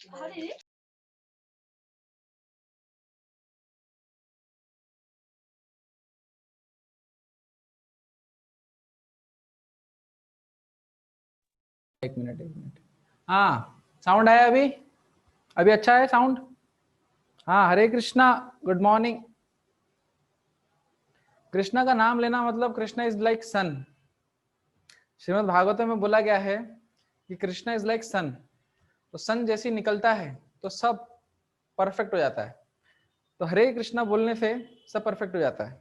एक मिनट। हाँ, साउंड आया अभी? अभी अच्छा है साउंड? हाँ, हरे कृष्णा, गुड मॉर्निंग। कृष्णा का नाम लेना मतलब कृष्णा इज लाइक सन। श्रीमद् भागवत में बोला गया है कि कृष्णा इज लाइक सन। तो सन जैसी निकलता है तो सब परफेक्ट हो जाता है। तो हरे कृष्णा बोलने से सब परफेक्ट हो जाता है।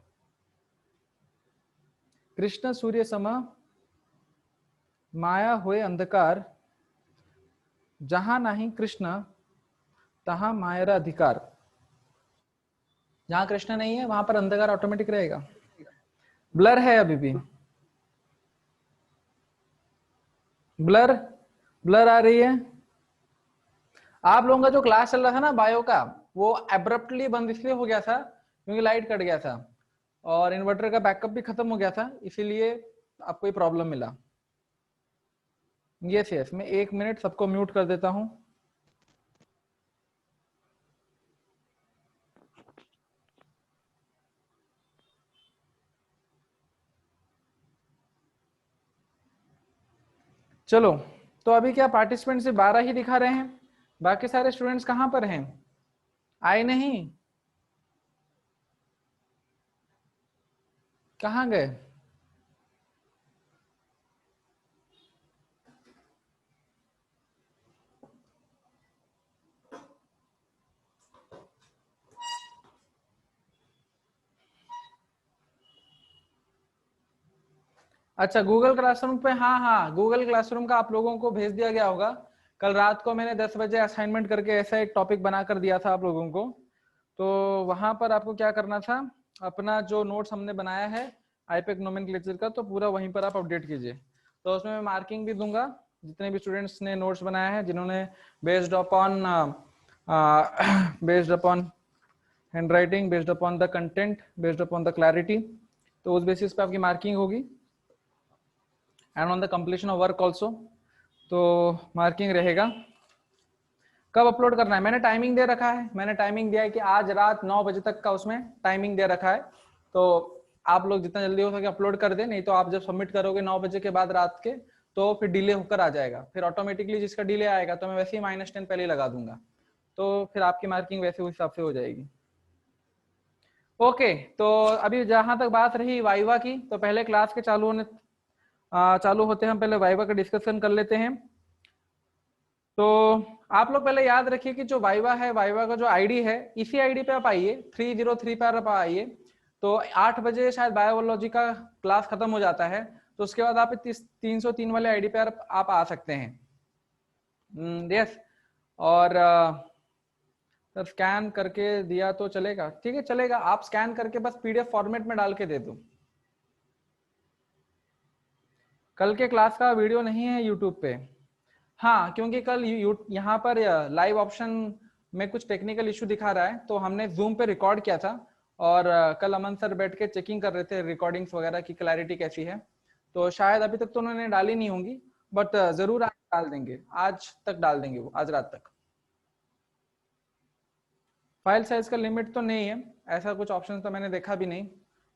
कृष्ण सूर्य सम माया होए अंधकार, जहां नहीं कृष्ण तहां माया अधिकार। जहां कृष्ण नहीं है वहां पर अंधकार ऑटोमेटिक रहेगा। ब्लर है अभी भी, ब्लर ब्लर आ रही है। आप लोगों का जो क्लास चल रहा था ना बायो का, वो एब्रप्टली बंद इसलिए हो गया था क्योंकि लाइट कट गया था और इन्वर्टर का बैकअप भी खत्म हो गया था, इसीलिए आपको ये प्रॉब्लम मिला। यस यस, मैं 1 मिनट सबको म्यूट कर देता हूं। चलो, तो अभी क्या पार्टिसिपेंट सिर्फ 12 ही दिखा रहे हैं? बाकी सारे स्टूडेंट्स कहां पर हैं? आए नहीं? कहां गए? अच्छा, गूगल क्लासरूम पे, हाँ हाँ, गूगल क्लासरूम का आप लोगों को भेज दिया गया होगा। कल रात को मैंने 10 बजे असाइनमेंट करके ऐसा एक टॉपिक बनाकर दिया था आप लोगों को। तो वहां पर आपको क्या करना था, अपना जो नोट्स हमने बनाया है आईपैक नोमेनक्लेचर का, तो पूरा वहीं पर आप अपडेट कीजिए। तो उसमें मैं मार्किंग भी दूंगा जितने भी स्टूडेंट्स ने नोट्स बनाया है, जिन्होंने based upon based upon hand writing, based upon the content, based upon the clarity, तो उस बेसिस पे आपकी मार्किंग होगी। And on the completion of work also, तो मार्किंग रहेगा। कब अपलोड करना है? मैंने टाइमिंग दे रखा है, मैंने टाइमिंग दिया है कि आज रात 9 बजे तक का उसमें टाइमिंग दे रखा है। तो आप लोग जितना जल्दी हो सके अपलोड कर दें, नहीं तो आप जब सबमिट करोगे 9 बजे के बाद रात के, तो फिर डिले होकर आ जाएगा। फिर ऑटोमेटिकली जिसका डिले आएगा तो मैं वैसे ही -10 पहले लगा दूंगा, तो फिर आपकी मार्किंग वैसे उस हिसाब से हो जाएगी। ओके, तो अभी जहां तक बात रही वाइवा की, तो पहले क्लास के चालू होते हैं हम पहले वाइवा का डिस्कशन कर लेते हैं। तो आप लोग पहले याद रखिए कि जो वाइवा है, वाइवा का जो आईडी है, इसी आईडी पे आप आइए, 303 पर आप आइए। तो 8 बजे शायद बायोलॉजी का क्लास खत्म हो जाता है, तो उसके बाद आप 303 वाले आईडी पे आप आ सकते हैं। यस, और सर स्कैन करके दिया तो चलेगा? ठीक है, चलेगा। आप स्कैन करके बस पीडीएफ फॉर्मेट में डाल के दे दो। कल के क्लास का वीडियो नहीं है यूट्यूब पे। हाँ, क्योंकि कल यहाँ पर लाइव ऑप्शन में कुछ टेक्निकल इशू दिखा रहा है, तो हमने जूम पे रिकॉर्ड किया था और कल अमन सर बैठ के चेकिंग कर रहे थे रिकॉर्डिंग्स वगैरह की क्लैरिटी कैसी है। तो शायद अभी तक तो उन्होंने डाली नहीं होंगी, बट जरूर आज डाल देंगे, आज तक डाल देंगे वो, आज रात तक। फाइल साइज का लिमिट तो नहीं है, ऐसा कुछ ऑप्शन तो मैंने देखा भी नहीं।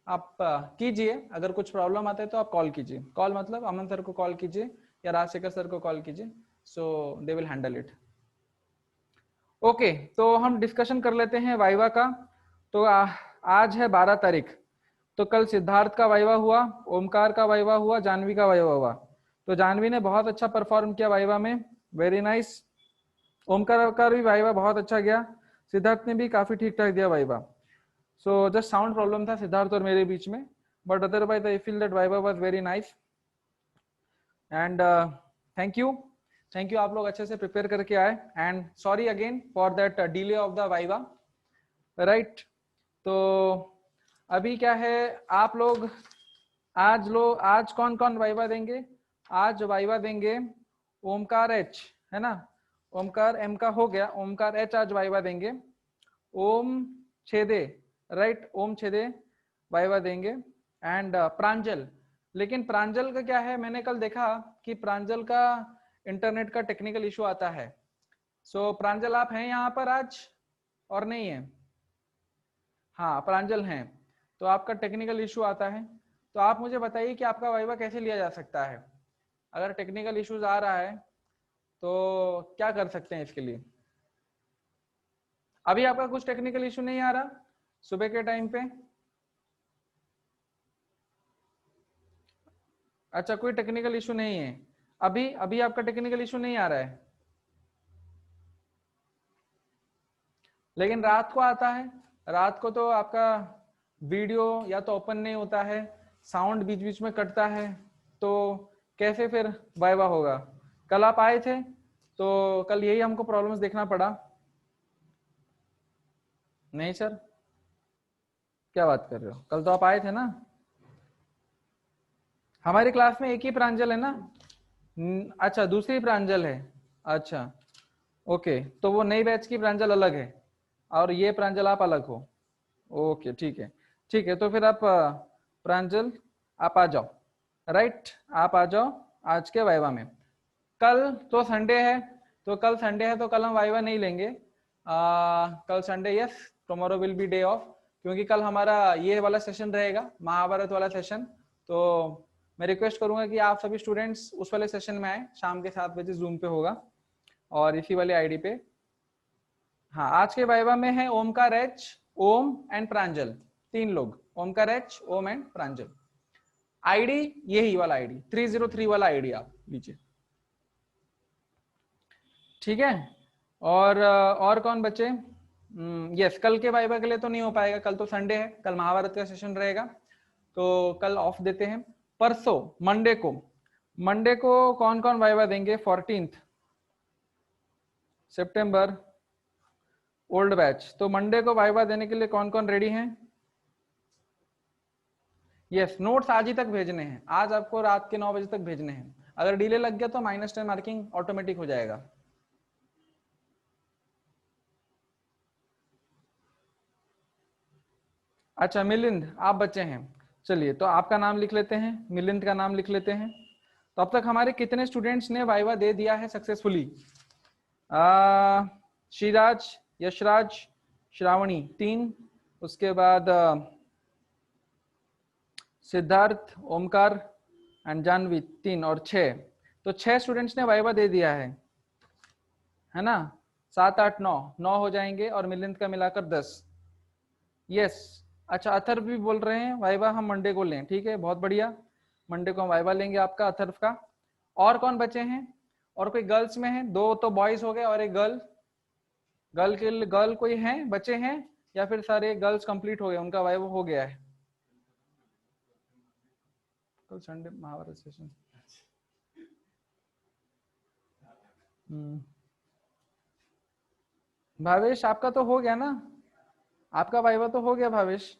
आप कीजिए, अगर कुछ प्रॉब्लम आता है तो आप कॉल कीजिए। कॉल मतलब अमन सर को कॉल कीजिए या राजशेखर सर को कॉल कीजिए, so they will handle it. Okay, तो हम डिस्कशन कर लेते हैं वाइवा का। तो आज है 12 तारीख, तो कल सिद्धार्थ का वाइवा हुआ, ओमकार का वाइवा हुआ, जानवी का वाइवा हुआ। तो जानवी ने बहुत अच्छा परफॉर्म किया वाइवा में, वेरी नाइस। ओमकार का भी वाइवा बहुत अच्छा गया, सिद्धार्थ ने भी काफी ठीक ठाक दिया viva. So just sound problem था सिद्धार्थ और मेरे बीच में, but otherwise I feel that viva was very nice. And thank you, thank you, आप लोग अच्छे से प्रिपेयर करके आए। And sorry again for that delay of the viva, right. तो अभी क्या है, आप लोग आज कौन कौन वाइवा देंगे? आज वाइवा देंगे ओमकार एच, है ना? ओमकार एम का हो गया, ओमकार एच आज वाइवा देंगे। ओम छेदे, राइट, ओम छेदे वाइवा देंगे। एंड प्रांजल, लेकिन प्रांजल का क्या है, मैंने कल देखा कि प्रांजल का इंटरनेट का टेक्निकल इशू आता है, सो प्रांजल आप हैं यहाँ पर आज और नहीं है? हाँ प्रांजल हैं। तो आपका टेक्निकल इशू आता है, तो आप मुझे बताइए कि आपका वाइवा कैसे लिया जा सकता है। अगर टेक्निकल इश्यूज आ रहा है तो क्या कर सकते हैं इसके लिए? अभी आपका कुछ टेक्निकल इशू नहीं आ रहा सुबह के टाइम पे? अच्छा, कोई टेक्निकल इशू नहीं है अभी? अभी आपका टेक्निकल इशू नहीं आ रहा है, लेकिन रात को आता है। रात को तो आपका वीडियो या तो ओपन नहीं होता है, साउंड बीच बीच में कटता है, तो कैसे फिर वाइवा होगा? कल आप आए थे तो कल यही हमको प्रॉब्लम्स देखना पड़ा। नहीं सर, क्या बात कर रहे हो? कल तो आप आए थे ना। हमारी क्लास में एक ही प्रांजल है ना? अच्छा, दूसरी प्रांजल है। अच्छा ओके, तो वो नई बैच की प्रांजल अलग है और ये प्रांजल आप अलग हो। ओके ठीक है, ठीक है। तो फिर आप प्रांजल आप आ जाओ, राइट, आप आ जाओ आज के वाइवा में। कल तो संडे है, तो कल संडे है तो कल हम वाइवा नहीं लेंगे। कल Sunday, yes, tomorrow will be day of, क्योंकि कल हमारा ये वाला सेशन रहेगा, महाभारत वाला सेशन। तो मैं रिक्वेस्ट करूंगा कि आप सभी स्टूडेंट्स उस वाले सेशन में आए, शाम के 7 बजे जूम पे होगा और इसी वाले आईडी पे। हाँ, आज के वाइवा में है ओमकार एच, ओम एंड प्रांजल, 3 लोग, Omkar H, ohm and Pranjal. ID यही वाला आईडी 303 वाला आईडी आप लीजिए, ठीक है। और कौन बचे? यस, कल के वाइवा के लिए तो नहीं हो पाएगा, कल तो संडे है, कल महाभारत का सेशन रहेगा, तो कल ऑफ देते हैं। परसों मंडे को कौन कौन वाइवा देंगे? 14 सितंबर ओल्ड बैच, तो मंडे को वाइवा देने के लिए कौन कौन रेडी हैं? यस, नोट्स आज ही तक भेजने हैं, आज आपको रात के 9 बजे तक भेजने हैं। अगर डिले लग गया तो -10 मार्किंग ऑटोमेटिक हो जाएगा। अच्छा मिलिंद, आप बच्चे हैं, चलिए तो आपका नाम लिख लेते हैं, मिलिंद का नाम लिख लेते हैं। तो अब तक हमारे कितने स्टूडेंट्स ने वाइवा दे दिया है सक्सेसफुली? श्रीराज, यशराज, श्रावणी 3, उसके बाद सिद्धार्थ, ओमकार एंड जानवी 3 और 6, तो 6 स्टूडेंट्स ने वाइवा दे दिया है ना? 7 8 9 हो जाएंगे और मिलिंद का मिलाकर 10। यस, अच्छा अथर्व भी बोल रहे हैं वाइवा हम मंडे को लें, ठीक है, बहुत बढ़िया, मंडे को हम वाइवा लेंगे आपका, अथर्व का। और कौन बचे हैं? और कोई गर्ल्स में है? 2 तो बॉयज हो गए और एक गर्ल कोई है, बचे हैं, या फिर सारे गर्ल्स कंप्लीट हो गए, उनका वाइवा हो गया है? कल संडे महाभारत सेशन। भावेश आपका तो हो गया ना, आपका वाइवा तो हो गया भावेश।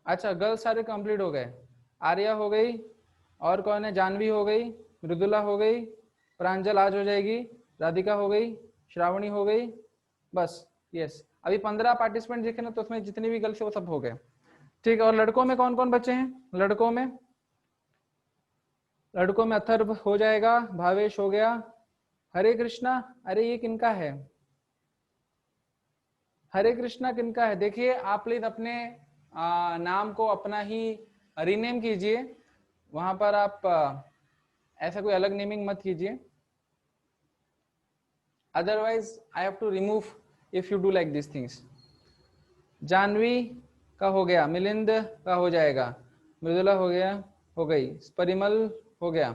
अच्छा, गर्ल्स सारे कंप्लीट हो गए, आर्या हो गई, और कौन है? जानवी हो गई, मृदुला हो गई, प्रांजल आज हो जाएगी, राधिका हो गई, श्रावणी हो गई, बस। यस, अभी 15 पार्टिसिपेंट देखे ना, तो उसमें जितनी भी गर्ल्स है वो सब हो गए, ठीक है। और लड़कों में कौन कौन बचे हैं? लड़कों में अथर्व हो जाएगा, भावेश हो गया, हरे कृष्णा, अरे ये किनका है? हरे कृष्णा किनका है? देखिए आप प्लीज अपने नाम को अपना ही रीनेम कीजिए, वहां पर आप ऐसा कोई अलग नेमिंग मत कीजिए, otherwise I have to remove if you do like this things. Janvi का हो गया, मिलिंद का हो जाएगा, मृदुला हो गया, हो गई, परिमल हो गया,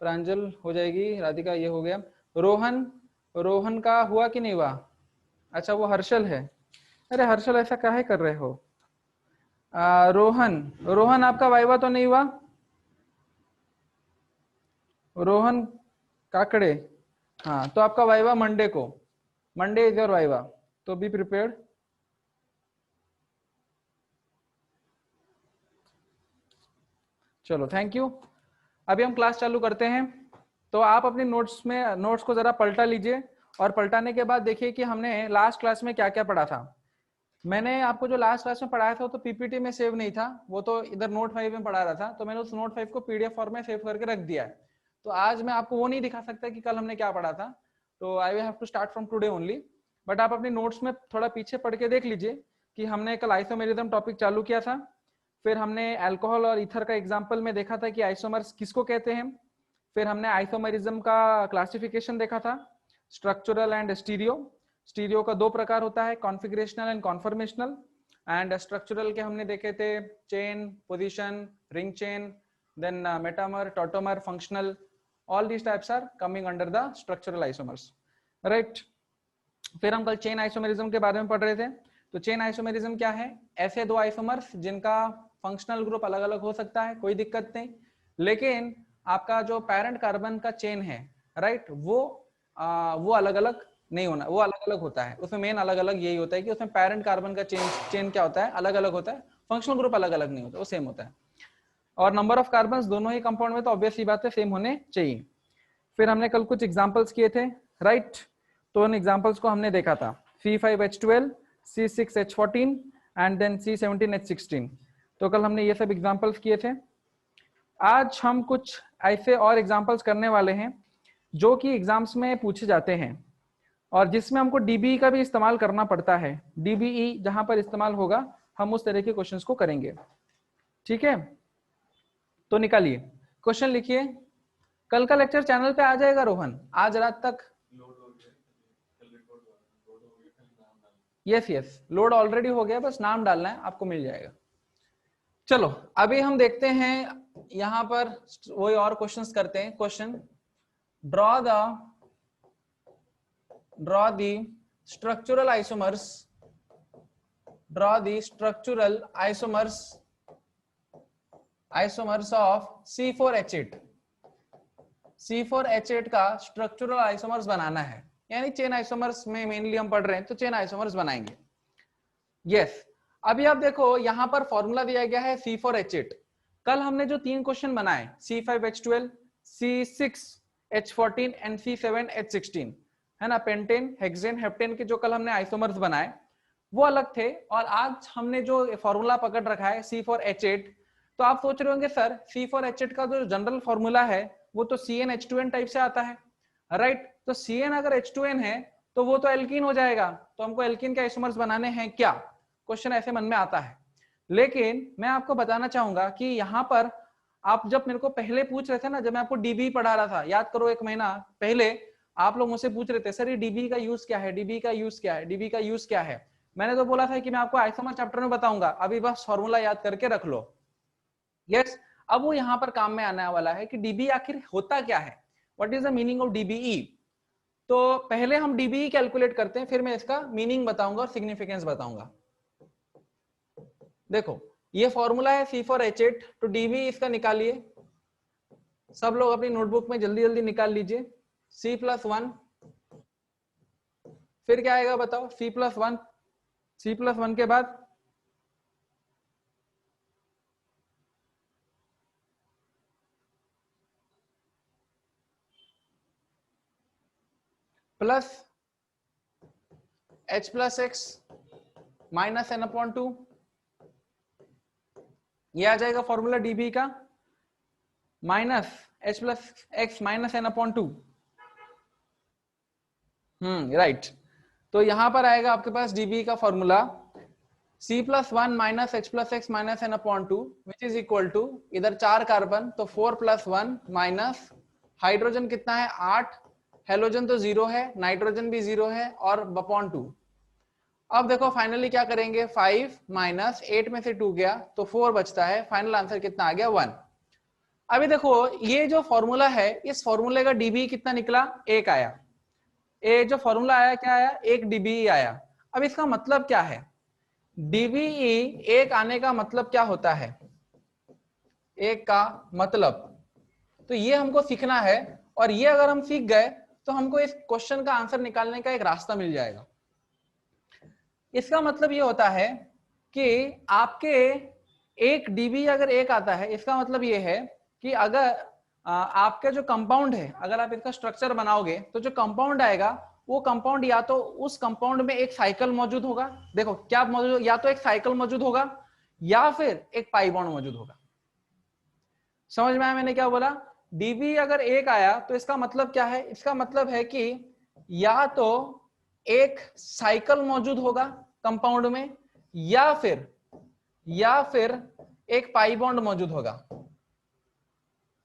प्रांजल हो जाएगी, राधिका ये हो गया, रोहन का हुआ कि नहीं हुआ? अच्छा वो हर्षल है, अरे हर्षल ऐसा काहे कर रहे हो? रोहन आपका वाइवा तो नहीं हुआ? रोहन काकड़े, हाँ, तो आपका viva Monday is your viva, तो बी प्रिपेयर्ड। चलो थैंक यू, अभी हम क्लास चालू करते हैं। तो आप अपने नोट्स को जरा पलटा लीजिए और पलटाने के बाद देखिए कि हमने लास्ट क्लास में क्या क्या पढ़ा था। मैंने आपको जो लास्ट क्लास में पढ़ाया था वो तो पीपीटी में सेव नहीं था, वो तो इधर नोट 5 में पढ़ा रहा था, तो मैंने उस नोट 5 को पीडीएफ फॉर्म में सेव करके रख दिया है। तो आज मैं आपको वो नहीं दिखा सकता कि कल हमने क्या पढ़ा था, तो I will have to start from today only. But आप अपने नोट्स में थोड़ा पीछे पढ़ के देख लीजिए कि हमने कल आइसोमेरिज्म टॉपिक चालू किया था, फिर हमने अल्कोहल और ईथर का एग्जाम्पल में देखा था कि आइसोमर्स किसको कहते हैं, फिर हमने आइसोमेरिज्म का क्लासिफिकेशन देखा था, स्ट्रक्चरल एंड स्टीरियो। स्टीरियो का दो प्रकार होता है, configurational and conformational. And structural के हमने देखे थे chain, position, ring chain, then metamer, tautomer, functional, all these types are coming under the structural isomers, right. फिर हम कल चेन आइसोमेरिज्म के बारे में पढ़ रहे थे। तो चेन आइसोमेरिज्म क्या है? ऐसे दो आइसोमर्स जिनका फंक्शनल ग्रुप अलग अलग हो सकता है, कोई दिक्कत नहीं, लेकिन आपका जो पेरेंट कार्बन का चेन है, राइट, वो अलग अलग नहीं होना, वो अलग अलग होता है। उसमें मेन अलग अलग यही होता है कि उसमें पेरेंट कार्बन का चेन क्या होता है, अलग अलग होता है, फंक्शनल ग्रुप अलग अलग नहीं होता, वो सेम होता है। और नंबर ऑफ कार्बन दोनों ही कंपाउंड में तो ऑब्वियस ही बात है सेम होने चाहिए। फिर हमने कल कुछ एग्जांपल्स किए थे, राइट। तो उन एग्जांपल्स को हमने देखा था, C5H12, C6H14 and then C17H16। तो कल हमने ये सब एग्जांपल्स किए थे। आज हम कुछ ऐसे और एग्जांपल्स करने वाले हैं जो कि एग्जाम्स में पूछे जाते हैं और जिसमें हमको डीबीई का भी इस्तेमाल करना पड़ता है। डीबीई जहां पर इस्तेमाल होगा हम उस तरह के क्वेश्चंस को करेंगे, ठीक है। तो निकालिए, क्वेश्चन लिखिए। कल का लेक्चर चैनल पे आ जाएगा रोहन, आज रात तक? यस, लोड ऑलरेडी हो गया, बस नाम डालना है, आपको मिल जाएगा। चलो अभी हम देखते हैं यहां पर वही और क्वेश्चंस करते हैं। Question, draw the structural isomers, isomers of C4H8। C4H8 का स्ट्रक्चरल आइसोमर्स बनाना है, यानी चेन आइसोमर्स में मेनली हम पढ़ रहे हैं, तो चेन आइसोमर्स बनाएंगे। यस, अभी आप देखो यहां पर फॉर्मूला दिया गया है C4H8। कल हमने जो तीन क्वेश्चन बनाए, C5H12, C6H14 एंड C7H16, है ना, पेंटेन, हेक्सेन, हेप्टेन के जो कल हमने आइसोमर्स बनाए वो अलग थे, और आज हमने जो फॉर्मूला पकड़ रखा है C4H8। तो आप सोच रहे होंगे सर C4H8 का जो जनरल फॉर्मूला है वो तो CnH2n टाइप से आता है, राइट। तो Cn अगर H2n है तो वो तो एल्कीन हो जाएगा, तो हमको एल्कीन के आइसोमर्स बनाने हैं क्या? क्वेश्चन ऐसे मन में आता है। लेकिन मैं आपको बताना चाहूंगा कि यहाँ पर आप जब मेरे को पहले पूछ रहे थे ना, जब मैं आपको डीबी पढ़ा रहा था, याद करो 1 महीना पहले आप लोग मुझसे पूछ रहे थे सर ये डीबी का यूज क्या है, डीबी का यूज क्या है, डीबी का यूज क्या है। मैंने तो बोला था कि मैं आपको आइसोमर चैप्टर में बताऊंगा, अभी बस फॉर्मूला याद करके रख लो। यस, अब वो यहाँ पर काम में आने वाला है कि डीबी आखिर होता क्या है, what is the meaning of DBE. तो पहले हम डीबीई कैलकुलेट करते हैं, फिर मैं इसका मीनिंग बताऊंगा और सिग्निफिकेंस बताऊंगा। देखो ये फॉर्मूला है C4H8, तो डीबी इसका निकालिए, सब लोग अपनी नोटबुक में जल्दी जल्दी निकाल लीजिए। C+1, फिर क्या आएगा बताओ, C+1, C+1 के बाद प्लस H+X माइनस n/2, ये आ जाएगा फॉर्मूला डीबी का, minus H+X minus n/2। Right. तो यहां पर आएगा आपके पास डीबी का formula C+1 minus H+X minus n/2 which is equal to, इधर 4 कार्बन तो 4+1 माइनस हाइड्रोजन कितना है 8, हेलोजन तो 0 है, नाइट्रोजन भी 0 है, और बपॉन 2। अब देखो फाइनली क्या करेंगे, 5 माइनस 8 में से 2 गया तो 4 बचता है, फाइनल आंसर कितना आ गया 1। अभी देखो ये जो फॉर्मूला है, इस फॉर्मूले का डीबी कितना निकला, 1 आया। ये जो फॉर्मूला आया क्या आया, 1 डीबी आया। अब इसका मतलब क्या है, डीबीई 1 आने का मतलब क्या होता है, 1 का मतलब, तो ये हमको सीखना है, और ये अगर हम सीख गए तो हमको इस क्वेश्चन का आंसर निकालने का एक रास्ता मिल जाएगा। इसका मतलब ये होता है कि आपके 1 डीबी अगर 1 आता है, इसका मतलब ये है कि अगर आपका जो कंपाउंड है, अगर आप इसका स्ट्रक्चर बनाओगे तो जो कंपाउंड आएगा वो कंपाउंड या तो उस कंपाउंड में एक साइकिल मौजूद होगा, देखो क्या मौजूद, या तो एक साइकिल मौजूद होगा या फिर एक पाई बॉन्ड मौजूद होगा। समझ में आया मैंने क्या बोला? डीबी अगर एक आया तो इसका मतलब क्या है? इसका मतलब है कि या तो एक साइकिल मौजूद होगा कंपाउंड में या फिर एक पाई बॉन्ड मौजूद होगा,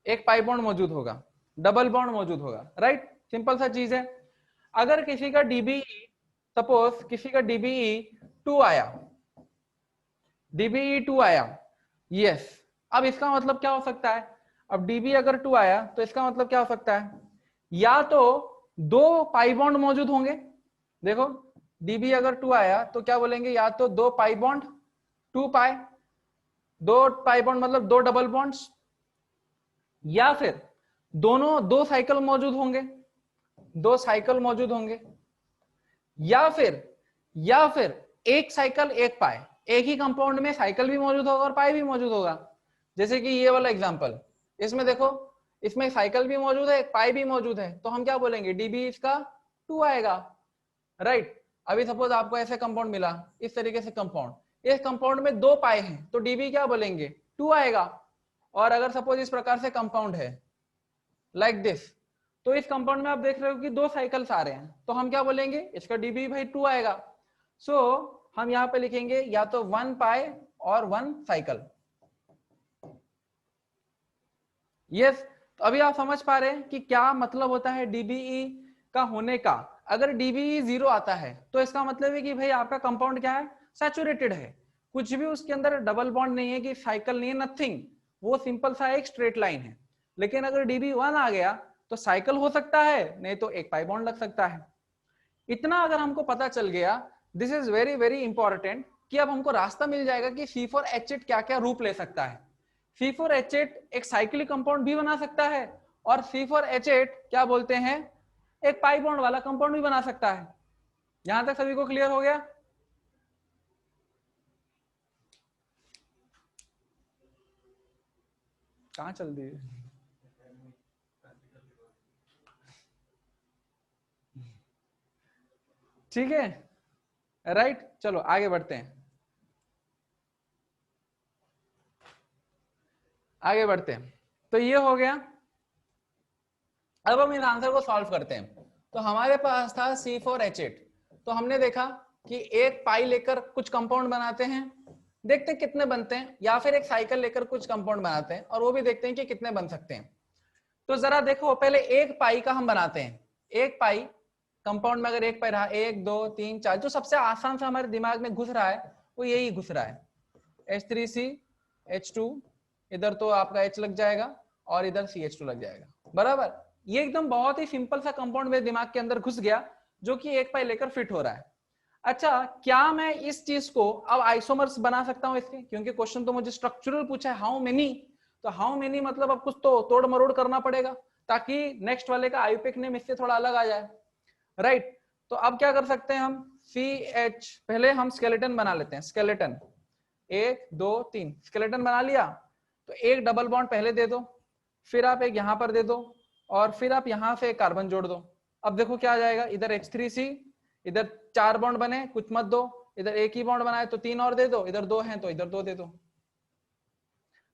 एक पाई बॉन्ड मौजूद होगा, डबल बॉन्ड मौजूद होगा, राइट? सिंपल सा चीज है। अगर किसी का डीबीई, सपोज किसी का डीबीई 2 आया, डीबीई 2 आया, यस, अब इसका मतलब क्या हो सकता है? अब डीबी अगर 2 आया तो इसका मतलब क्या हो सकता है? या तो 2 पाई बॉन्ड मौजूद होंगे, देखो डीबी अगर 2 आया तो क्या बोलेंगे? या तो 2 पाई बॉन्ड, 2 पाई, 2 पाई बॉन्ड मतलब 2 डबल बॉन्ड्स, या फिर दोनों 2 साइकिल मौजूद होंगे, 2 साइकिल मौजूद होंगे, या फिर एक साइकिल एक पाई, एक ही कंपाउंड में साइकिल भी मौजूद होगा और पाई भी मौजूद होगा। जैसे कि ये वाला एग्जांपल, इसमें देखो इसमें साइकिल भी मौजूद है, एक पाई भी मौजूद है, तो हम क्या बोलेंगे? डीबी इसका 2 आएगा, राइट? अभी सपोज आपको ऐसे कंपाउंड मिला, इस तरीके से कंपाउंड, इस कंपाउंड में 2 पाई हैं तो डीबी क्या बोलेंगे? 2 आएगा। और अगर सपोज इस प्रकार से कंपाउंड है लाइक दिस, तो इस कंपाउंड में आप देख रहे हो कि 2 साइकिल्स आ रहे हैं, तो हम क्या बोलेंगे? इसका डीबी भाई 2 आएगा। सो हम यहाँ पे लिखेंगे या तो 1 पाई और 1 साइकिल। यस, तो अभी आप समझ पा रहे हैं कि क्या मतलब होता है डीबीई का होने का। अगर डीबीई 0 आता है तो इसका मतलब है कि भाई आपका कंपाउंड क्या है? सैचुरेटेड है, कुछ भी उसके अंदर डबल बॉन्ड नहीं है, कि साइकिल नहीं है, नथिंग, वो सिंपल सा एक स्ट्रेट लाइन है। लेकिन अगर डीबी 1 आ गया तो साइकिल हो सकता है, नहीं तो एक पाई बॉन्ड लग सकता है। इतना अगर हमको पता चल गया, this is very very important, कि अब हमको रास्ता मिल जाएगा कि C4H8 क्या क्या रूप ले सकता है। C4H8 एक साइक्लिक कंपाउंड भी बना सकता है, और C4H8 क्या बोलते हैं? एक पाई बॉन्ड वाला कंपाउंड भी बना सकता है। यहां तक सभी को क्लियर हो गया? कहां चल दी? ठीक है, राइट, चलो आगे बढ़ते हैं, आगे बढ़ते हैं। तो ये हो गया। अब हम इस आंसर को सॉल्व करते हैं। तो हमारे पास था C4H8, तो हमने देखा कि एक पाई लेकर कुछ कंपाउंड बनाते हैं, देखते हैं कितने बनते हैं, या फिर एक साइकिल लेकर कुछ कंपाउंड बनाते हैं और वो भी देखते हैं कि कितने बन सकते हैं। तो जरा देखो, पहले एक पाई का हम बनाते हैं। एक पाई कंपाउंड में अगर एक पाई रहा, 1 2 3 4, जो सबसे आसान सा हमारे दिमाग में घुस रहा है वो यही घुस रहा है, H3CH2, इधर तो आपका H लग जाएगा और इधर CH2 लग जाएगा, बराबर। ये एकदम बहुत ही सिंपल सा कंपाउंड मेरे दिमाग के अंदर घुस गया, जो कि एक पाई लेकर फिट हो रहा है। अच्छा, क्या मैं इस चीज को अब आइसोमर्स बना सकता हूं इसके? क्योंकि क्वेश्चन तो मुझे स्ट्रक्चरल पूछा है, हाउ मेनी, तो हाउ मेनी मतलब अब कुछ तो तोड़ मरोड़ करना पड़ेगा, ताकि नेक्स्ट वाले का आईयूपीएक नेम इससे थोड़ा अलग आ जाए, राइट? तो अब क्या कर सकते हैं हम? CH, पहले हम स्केलेटन बना लेते हैं, स्केलेटन 1 2 3, स्केलेटन बना लिया, तो एक डबल बॉन्ड पहले दे दो, फिर आप एक यहां पर दे दो, और फिर आप यहां से एक कार्बन जोड़ दो। अब देखो क्या आ जाएगा, इधर H3C, इधर 4 बॉन्ड बने, कुछ मत दो, इधर एक ही बॉन्ड बनाए तो 3 और दे दो, इधर 2 हैं तो इधर 2 दे दो।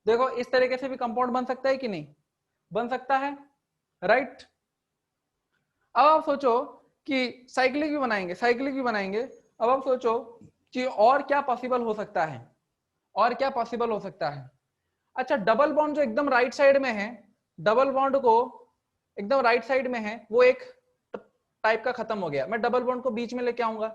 देखो इस तरीके से भी कंपाउंड बन सकता है कि नहीं? बन सकता है, राइट? अब आप सोचो कि साइक्लिक भी बनाएंगे, साइक्लिक भी बनाएंगे। अब आप सोचो कि और क्या पॉसिबल हो सकता है, और क्या पॉसिबल हो सकता है? अच्छा, डबल बॉन्ड जो एकदम राइट साइड में है, डबल बॉन्ड को एकदम राइट साइड में है, वो एक टाइप का खत्म हो गया, मैं डबल बॉन्ड को बीच में लेके आऊंगा,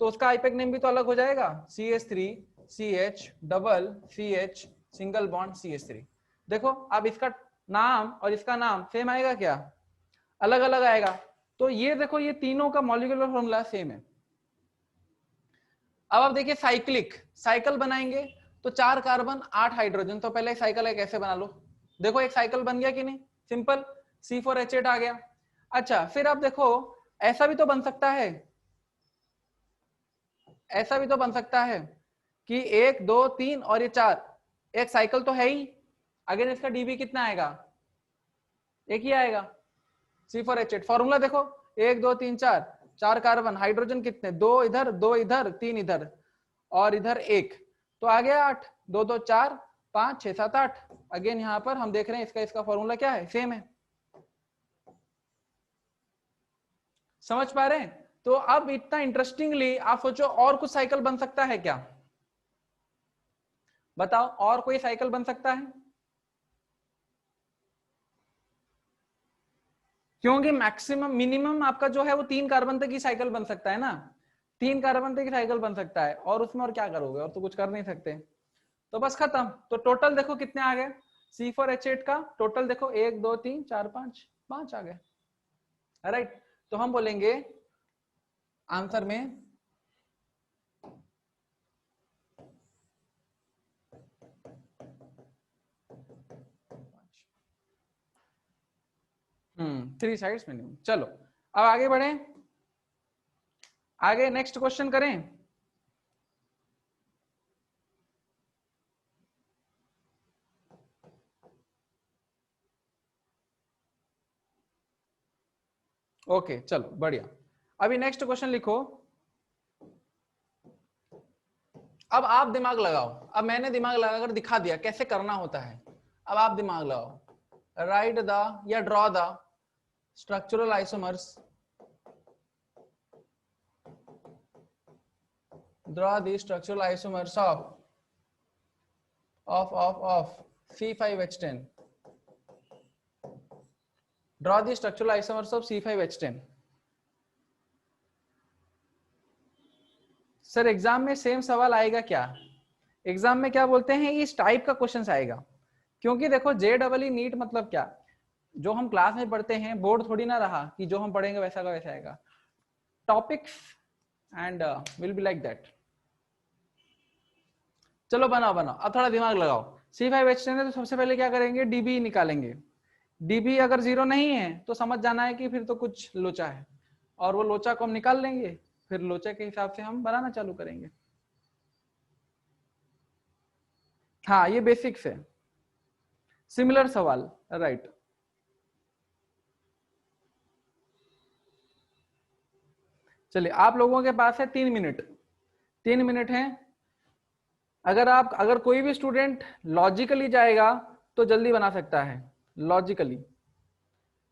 तो उसका आईयूपीएक नेम भी तो अलग हो जाएगा, CH3CH double CH single bond CH3। देखो अब इसका नाम और इसका नाम सेम आएगा क्या? अलग अलग आएगा। तो ये देखो, ये तीनों का मॉलिक्यूलर फॉर्मूला सेम है। अब आप देखिए साइक्लिक, साइकिल बनाएंगे तो 4 कार्बन 8 हाइड्रोजन, तो पहले एक साइकिल है कैसे बना लो। देखो एक साइकिल बन गया कि नहीं? सिंपल, C4H8 आ गया। अच्छा, फिर आप देखो ऐसा भी तो बन सकता है, ऐसा भी तो बन सकता है कि 1 2 3 और ये 4, एक साइकिल तो है ही, अगेन इसका डीबी कितना आएगा? एक ही आएगा, C4H8। फॉर्मूला देखो, 1 2 3 4, 4 कार्बन, हाइड्रोजन कितने, 2 इधर 2 इधर 3 इधर और इधर 1, तो आ गया 8, 2 2 4 5 6 7 8। अगेन यहाँ पर हम देख रहे हैं इसका फॉर्मूला क्या है, सेम है। समझ पा रहे हैं? तो अब इतना इंटरेस्टिंगली आप सोचो और कुछ साइकिल बन सकता है क्या, बताओ और कोई साइकिल बन सकता है? क्योंकि मैक्सिमम मिनिमम आपका जो है वो 3 कार्बन तक की साइकिल बन सकता है ना, 3 कार्बन तक की साइकिल बन सकता है, और उसमें और क्या करोगे, और तो कुछ कर नहीं सकते। तो बस खत्म। तो टोटल देखो कितने आ गए, C4H8 का टोटल देखो 1 2 3 4 5 5 आ गए, राइट। तो हम बोलेंगे आंसर में थ्री साइड्स मिनिमम। चलो अब आगे बढ़े, आगे नेक्स्ट क्वेश्चन करें। ओके चलो बढ़िया। अभी नेक्स्ट क्वेश्चन लिखो। अब आप दिमाग लगाओ, अब मैंने दिमाग लगाकर दिखा दिया कैसे करना होता है, अब आप दिमाग लगाओ। राइट द या draw the structural isomers, draw the structural isomers of C5H10. Draw the structural isomers of C5H10. Sir exam में सेम सवाल आएगा क्या, एग्जाम में क्या बोलते हैं इस टाइप का क्वेश्चन आएगा, क्योंकि देखो JEE नीट मतलब क्या, जो हम क्लास में पढ़ते हैं बोर्ड थोड़ी ना रहा कि जो हम पढ़ेंगे वैसा का वैसा आएगा, topics and will be like that. चलो बनाओ बनाओ, अब थोड़ा दिमाग लगाओ। C5H10 है तो सबसे पहले क्या करेंगे, DB निकालेंगे। DB अगर 0 नहीं है तो समझ जाना है कि फिर तो कुछ लोचा है, और वो लोचा को हम निकाल लेंगे, फिर लोचा के हिसाब से हम बनाना चालू करेंगे। हाँ ये बेसिक्स है, सिमिलर सवाल, राइट। चलिए आप लोगों के पास है 3 मिनट, 3 मिनट है। अगर कोई भी स्टूडेंट लॉजिकली जाएगा तो जल्दी बना सकता है, लॉजिकली।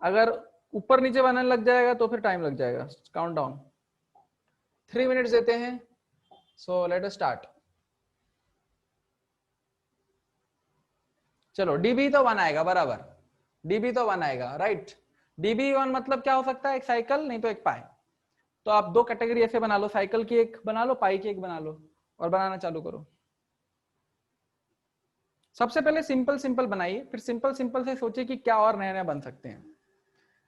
अगर ऊपर नीचे बनाने लग जाएगा तो फिर टाइम लग जाएगा। काउंट डाउन 3 मिनट्स देते हैं, सो लेट अस स्टार्ट। चलो DB तो 1 आएगा बराबर, DB तो 1 आएगा, राइट। DB1 मतलब क्या हो सकता है, एक साइकिल नहीं तो एक पाई। तो आप दो कैटेगरी ऐसे बना लो, साइकिल की एक बना लो, पाई की एक बना लो, और बनाना चालू करो। सबसे पहले सिंपल सिंपल बनाइए, फिर सिंपल सिंपल से सोचिए कि क्या और नया नया बन सकते हैं।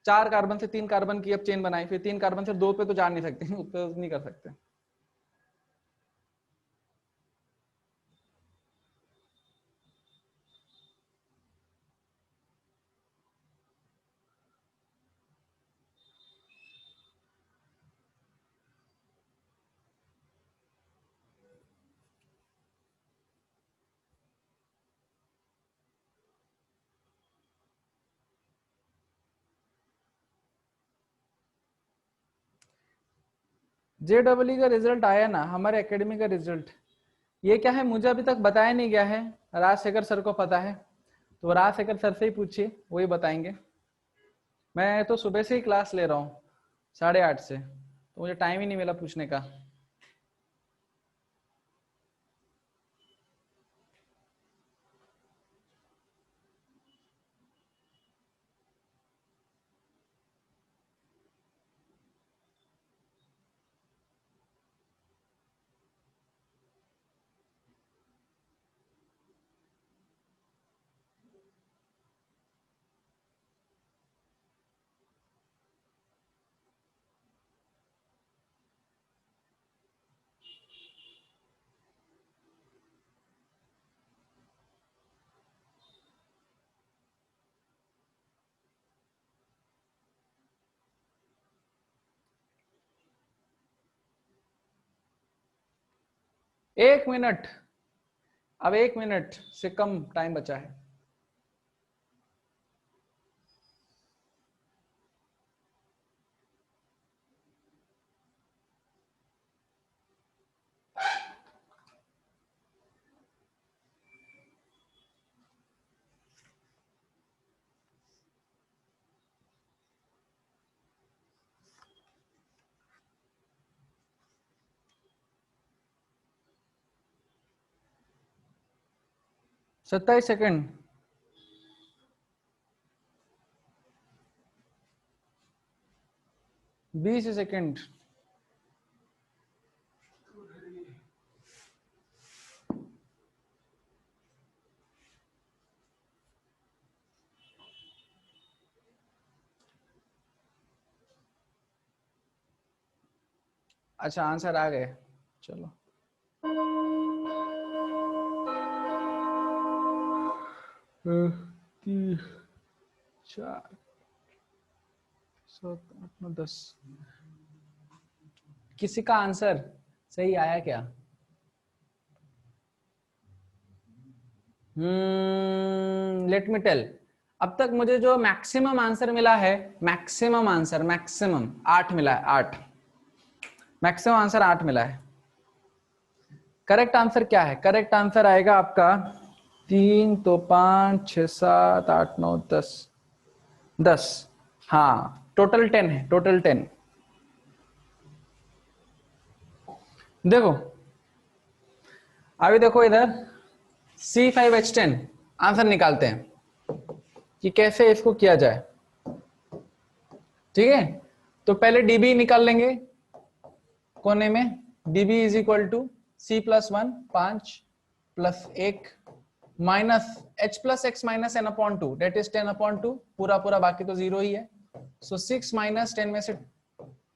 4 कार्बन से 3 कार्बन की अब चेन बनाई, फिर 3 कार्बन से 2 पे तो जा नहीं सकते, उस पे नहीं कर सकते। JEE का रिजल्ट आया ना, हमारे एकेडमी का रिजल्ट। ये क्या है मुझे अभी तक बताया नहीं गया है, राजशेखर सर को पता है, तो राजशेखर सर से ही पूछिए, वही बताएंगे। मैं तो सुबह से ही क्लास ले रहा हूँ 8:30 से, तो मुझे टाइम ही नहीं मिला पूछने का। एक मिनट, अब 1 मिनट से कम टाइम बचा है। 27 सेकंड। बीस सेकंड। अच्छा आंसर आ गए, चलो। तीन, चार, 7, 8, 9, 10। किसी का आंसर सही आया क्या? Let me tell. अब तक मुझे जो मैक्सिमम आंसर मिला है, मैक्सिमम आंसर, मैक्सिमम 8 मिला है, 8। मैक्सिमम आंसर 8 मिला है। करेक्ट आंसर क्या है? करेक्ट आंसर आएगा आपका 3 तो 5 6 7 8 9 10 10। हाँ टोटल 10 है, टोटल 10। देखो अभी देखो इधर C5H10 आंसर निकालते हैं कि कैसे इसको किया जाए। ठीक है, तो पहले डीबी निकाल लेंगे कोने में। DB is equal to C+1 5 plus 1 minus H plus X minus n/2 that is 10/2 पूरा पूरा, बाकी तो जीरो ही है। सो 6 माइनस 10 में से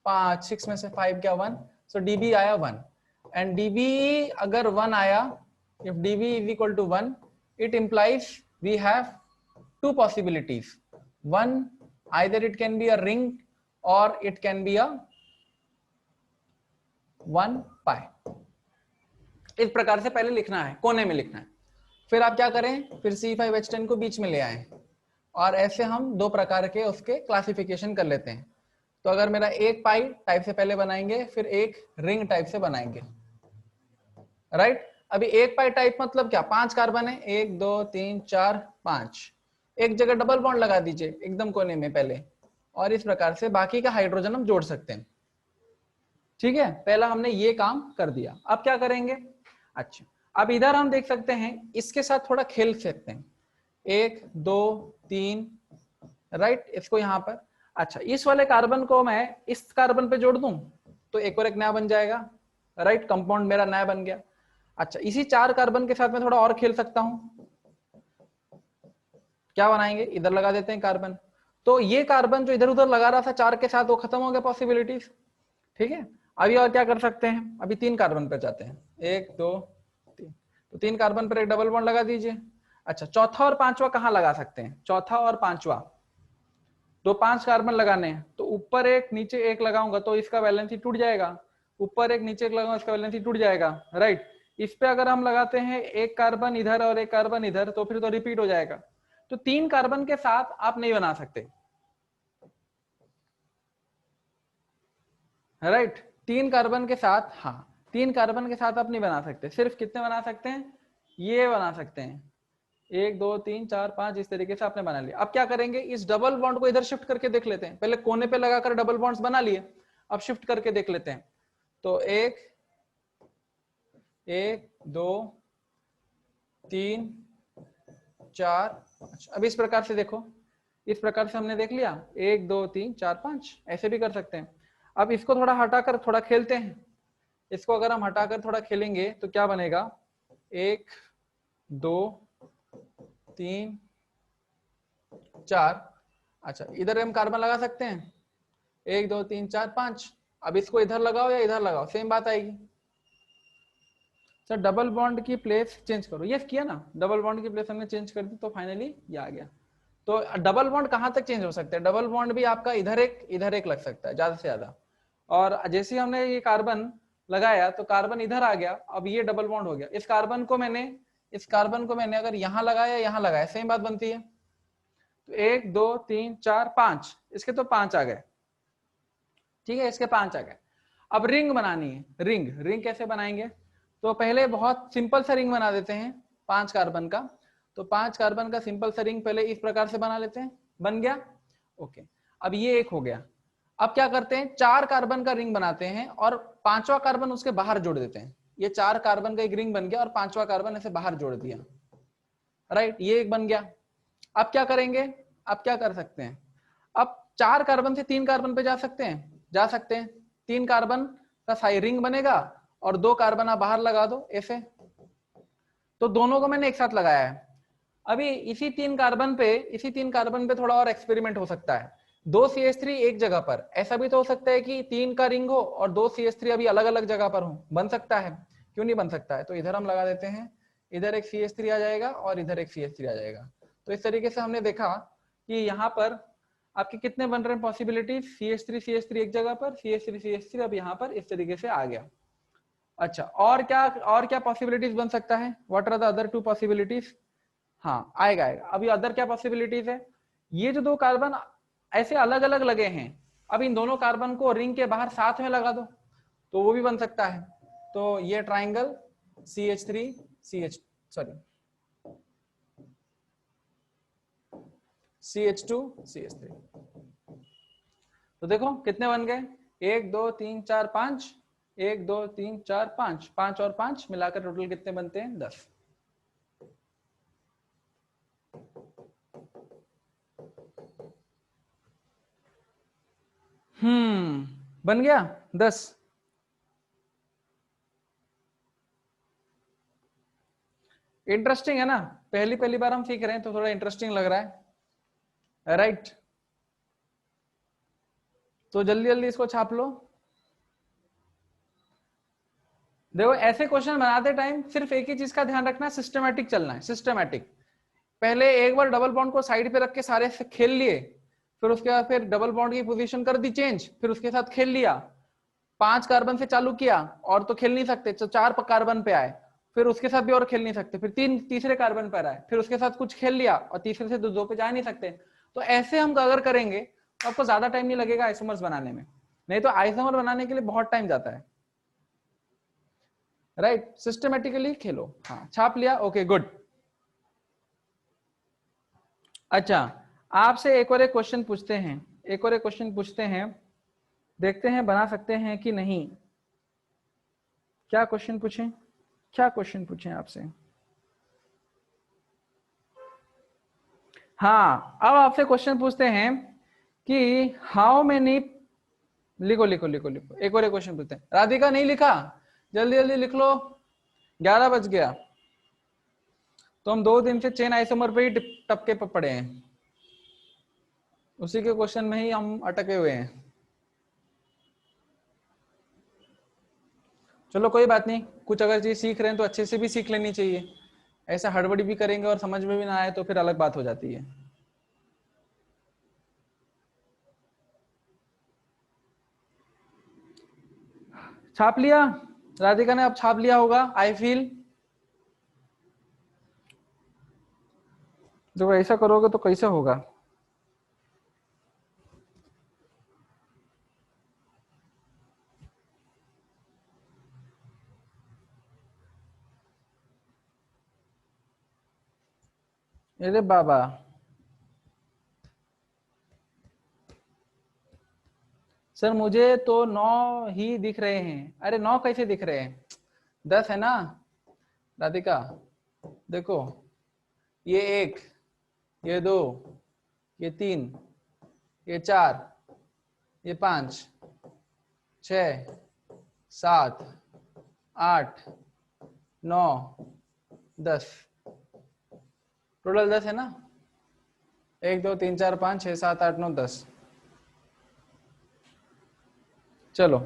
5, 6 में से 5 क्या 1। सो डीबी आया 1। एंड डीबी अगर 1 आया, if DB is equal to 1, it implies we have two possibilities. One, either it can be a ring or it can be a 1 pi. इस प्रकार से पहले लिखना है, कोने में लिखना है। फिर आप क्या करें, फिर C5H10 को बीच में ले आए और ऐसे हम दो प्रकार के उसके क्लासिफिकेशन कर लेते हैं। तो अगर मेरा एक पाई टाइप से पहले बनाएंगे, फिर एक रिंग टाइप से बनाएंगे, राइट। अभी एक पाई टाइप मतलब क्या, 5 कार्बन है, 1 2 3 4 5। एक जगह डबल बॉन्ड लगा दीजिए एकदम कोने में पहले, और इस प्रकार से बाकी का हाइड्रोजन हम जोड़ सकते हैं। ठीक है, पहला हमने ये काम कर दिया। अब क्या करेंगे, अच्छा अब इधर हम देख सकते हैं, इसके साथ थोड़ा खेल सकते हैं। 1 2 3, राइट, इसको यहां पर। अच्छा इस वाले कार्बन को मैं इस कार्बन पे जोड़ दूं तो एक और एक नया बन जाएगा, राइट, कंपाउंड मेरा नया बन गया। अच्छा इसी 4 कार्बन के साथ मैं थोड़ा और खेल सकता हूं। क्या बनाएंगे, इधर लगा देते हैं कार्बन। तो ये कार्बन जो इधर उधर लगा रहा था 4 के साथ, वो खत्म हो गया पॉसिबिलिटीज। ठीक है, अभी और क्या कर सकते हैं, अभी 3 कार्बन पे जाते हैं, 1 2 3। तो 3 कार्बन पर एक डबल बॉन्ड लगा दीजिए। अच्छा चौथा और पांचवा कहाँ लगा सकते हैं, चौथा और पांचवा, तो 5 कार्बन लगाने हैं, तो ऊपर एक नीचे एक लगाऊंगा तो इसका वैलेंसी टूट जाएगा, ऊपर एक नीचे एक लगाऊंगा इसका वैलेंसी टूट जाएगा, राइट। इस पे अगर हम लगाते हैं एक कार्बन इधर और एक कार्बन इधर, तो फिर तो रिपीट हो जाएगा। तो 3 कार्बन के साथ आप नहीं बना सकते, राइट। 3 कार्बन के साथ, हाँ 3 कार्बन के साथ आप नहीं बना सकते। सिर्फ कितने बना सकते हैं, ये बना सकते हैं, 1 2 3 4 5, इस तरीके से आपने बना लिया। अब क्या करेंगे, इस डबल बॉन्ड को इधर शिफ्ट करके देख लेते हैं। पहले कोने पे लगाकर डबल बॉन्ड्स बना लिए, अब शिफ्ट करके देख लेते हैं। तो 1 1 2 3 4। अच्छा अब इस प्रकार से देखो, इस प्रकार से हमने देख लिया 1 2 3 4 5, ऐसे भी कर सकते हैं। अब इसको थोड़ा हटाकर थोड़ा खेलते हैं। इसको अगर हम हटाकर थोड़ा खेलेंगे तो क्या बनेगा, 1 2 3 4। अच्छा इधर हम कार्बन लगा सकते हैं, 1 2 3 4 5। अब इसको इधर लगाओ या इधर लगाओ, सेम बात आएगी। सर डबल बॉन्ड की प्लेस चेंज करो, यस किया ना, डबल बॉन्ड की प्लेस हमने चेंज कर दी, तो फाइनली ये आ गया। तो डबल बॉन्ड कहां तक चेंज हो सकता है, डबल बॉन्ड भी आपका इधर एक लग सकता है ज्यादा से ज्यादा। और जैसे हमने ये कार्बन लगाया तो कार्बन इधर आ गया, अब ये डबल बॉन्ड हो गया। इस कार्बन को मैंने अगर यहाँ लगाया यहाँ लगाया, सेम बात बनती है। तो 1 2 3 4 5, इसके तो 5 आ गए, ठीक है, इसके 5 आ गए। अब रिंग बनानी है, रिंग कैसे बनाएंगे, तो पहले बहुत सिंपल सा रिंग बना देते हैं 5 कार्बन का। तो 5 कार्बन का सिंपल सा रिंग पहले इस प्रकार से बना लेते हैं, बन गया, ओके। अब ये एक हो गया। अब क्या करते हैं, 4 कार्बन का रिंग बनाते हैं और 5वां कार्बन उसके बाहर जोड़ देते हैं। ये 4 कार्बन का एक रिंग बन गया और 5वां कार्बन ऐसे बाहर जोड़ दिया, राइट, ये एक बन गया। अब क्या करेंगे, अब क्या कर सकते हैं, अब 4 कार्बन से 3 कार्बन पे जा सकते हैं, जा सकते हैं। 3 कार्बन का साई रिंग बनेगा और 2 कार्बन आप बाहर लगा दो ऐसे, तो दोनों को मैंने एक साथ लगाया है। अभी इसी 3 कार्बन पे, इसी 3 कार्बन पे थोड़ा और एक्सपेरिमेंट हो सकता है। 2 CH3 एक जगह पर, ऐसा भी तो हो सकता है कि 3 का रिंग हो और 2 CH3 अभी अलग अलग जगह पर हो, बन सकता है, क्यों नहीं बन सकता है। तो इधर हम लगा देते हैं, इधर एक CH3 आ जाएगा और इधर एक CH3 आ जाएगा। तो इस तरीके से हमने देखा कि यहाँ पर आपके कितने बन रहे हैं पॉसिबिलिटीज, CH3 एक जगह पर, CH3 अब यहाँ पर इस तरीके से आ गया। अच्छा, और क्या पॉसिबिलिटीज बन सकता है, what are the other 2 possibilities. हाँ आएगा आएगा। अभी अदर क्या पॉसिबिलिटीज है, ये जो 2 कार्बन ऐसे अलग अलग लगे हैं, अब इन दोनों कार्बन को रिंग के बाहर साथ में लगा दो, तो वो भी बन सकता है। तो ये ट्राइंगल CH3 CH2 CH3, तो देखो कितने बन गए, 1 2 3 4 5, 1 2 3 4 5, 5 और 5 मिलाकर टोटल कितने बनते हैं, 10। बन गया 10। इंटरेस्टिंग है ना, पहली पहली बार हम सीख रहे हैं तो थोड़ा इंटरेस्टिंग लग रहा है, राइट। तो जल्दी जल्दी इसको छाप लो। देखो ऐसे क्वेश्चन बनाते टाइम सिर्फ एक ही चीज का ध्यान रखना है, सिस्टमैटिक चलना है, सिस्टमैटिक। पहले एक बार डबल बॉन्ड को साइड पे रख के सारे से खेल लिए, फिर उसके बाद फिर डबल बॉन्ड की पोजीशन कर दी चेंज, फिर उसके साथ खेल लिया, 5 कार्बन से चालू किया और तो खेल नहीं सकते, तो 4 कार्बन पे आए, फिर उसके साथ भी और खेल नहीं सकते, फिर तीसरे कार्बन पर आए, फिर उसके साथ कुछ खेल लिया और तीसरे से 2 पे जा नहीं सकते। तो ऐसे हम अगर करेंगे तो आपको ज्यादा टाइम नहीं लगेगा आइसोमर्स बनाने में, नहीं तो आइसोमर बनाने के लिए बहुत टाइम जाता है, राइट। सिस्टमेटिकली खेलो। हाँ छाप लिया, ओके गुड। अच्छा, आपसे एक और एक क्वेश्चन पूछते हैं, एक और एक क्वेश्चन पूछते हैं, देखते हैं बना सकते हैं कि नहीं। क्या क्वेश्चन पूछें, क्या क्वेश्चन पूछें आपसे। हाँ, अब आपसे क्वेश्चन पूछते हैं कि हाउ मेनी, लिखो लिखो लिखो लिखो, एक और एक क्वेश्चन पूछते हैं। राधिका नहीं लिखा, जल्दी जल्दी लिख लो, 11 बज गया। तो हम 2 दिन से चेन आइसोमर पे ही टपके पड़े हैं, उसी के क्वेश्चन में ही हम अटके हुए हैं। चलो कोई बात नहीं, कुछ अगर चीज सीख रहे हैं तो अच्छे से भी सीख लेनी चाहिए, ऐसा हड़बड़ी भी करेंगे और समझ में भी ना आए तो फिर अलग बात हो जाती है। छाप लिया, राधिका ने अब छाप लिया होगा आई फील। जब ऐसा करोगे तो कैसे होगा। अरे बाबा, सर मुझे तो 9 ही दिख रहे हैं। अरे 9 कैसे दिख रहे हैं, 10 है ना राधिका। देखो, ये 1, ये 2, ये 3, ये 4, ये 5, 6, 7, 8, 9, 10, टोटल 10 है ना। 1 2 3 4 5 6 7 8 9 10। चलो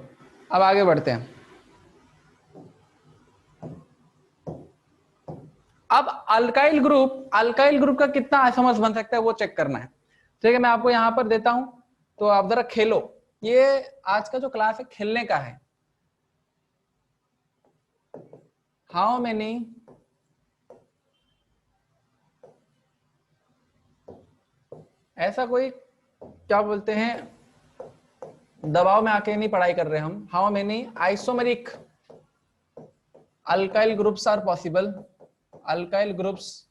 अब आगे बढ़ते हैं। अब अल्काइल ग्रुप का कितना आइसोमर्स बन सकता है वो चेक करना है। ठीक है, मैं आपको यहां पर देता हूं, तो आप जरा खेलो। ये आज का जो क्लास है खेलने का है। हाउ मेनी ऐसा कोई क्या बोलते हैं, दबाव में आके नहीं पढ़ाई कर रहे हम। How many isomeric alkyl groups are possible, alkyl groups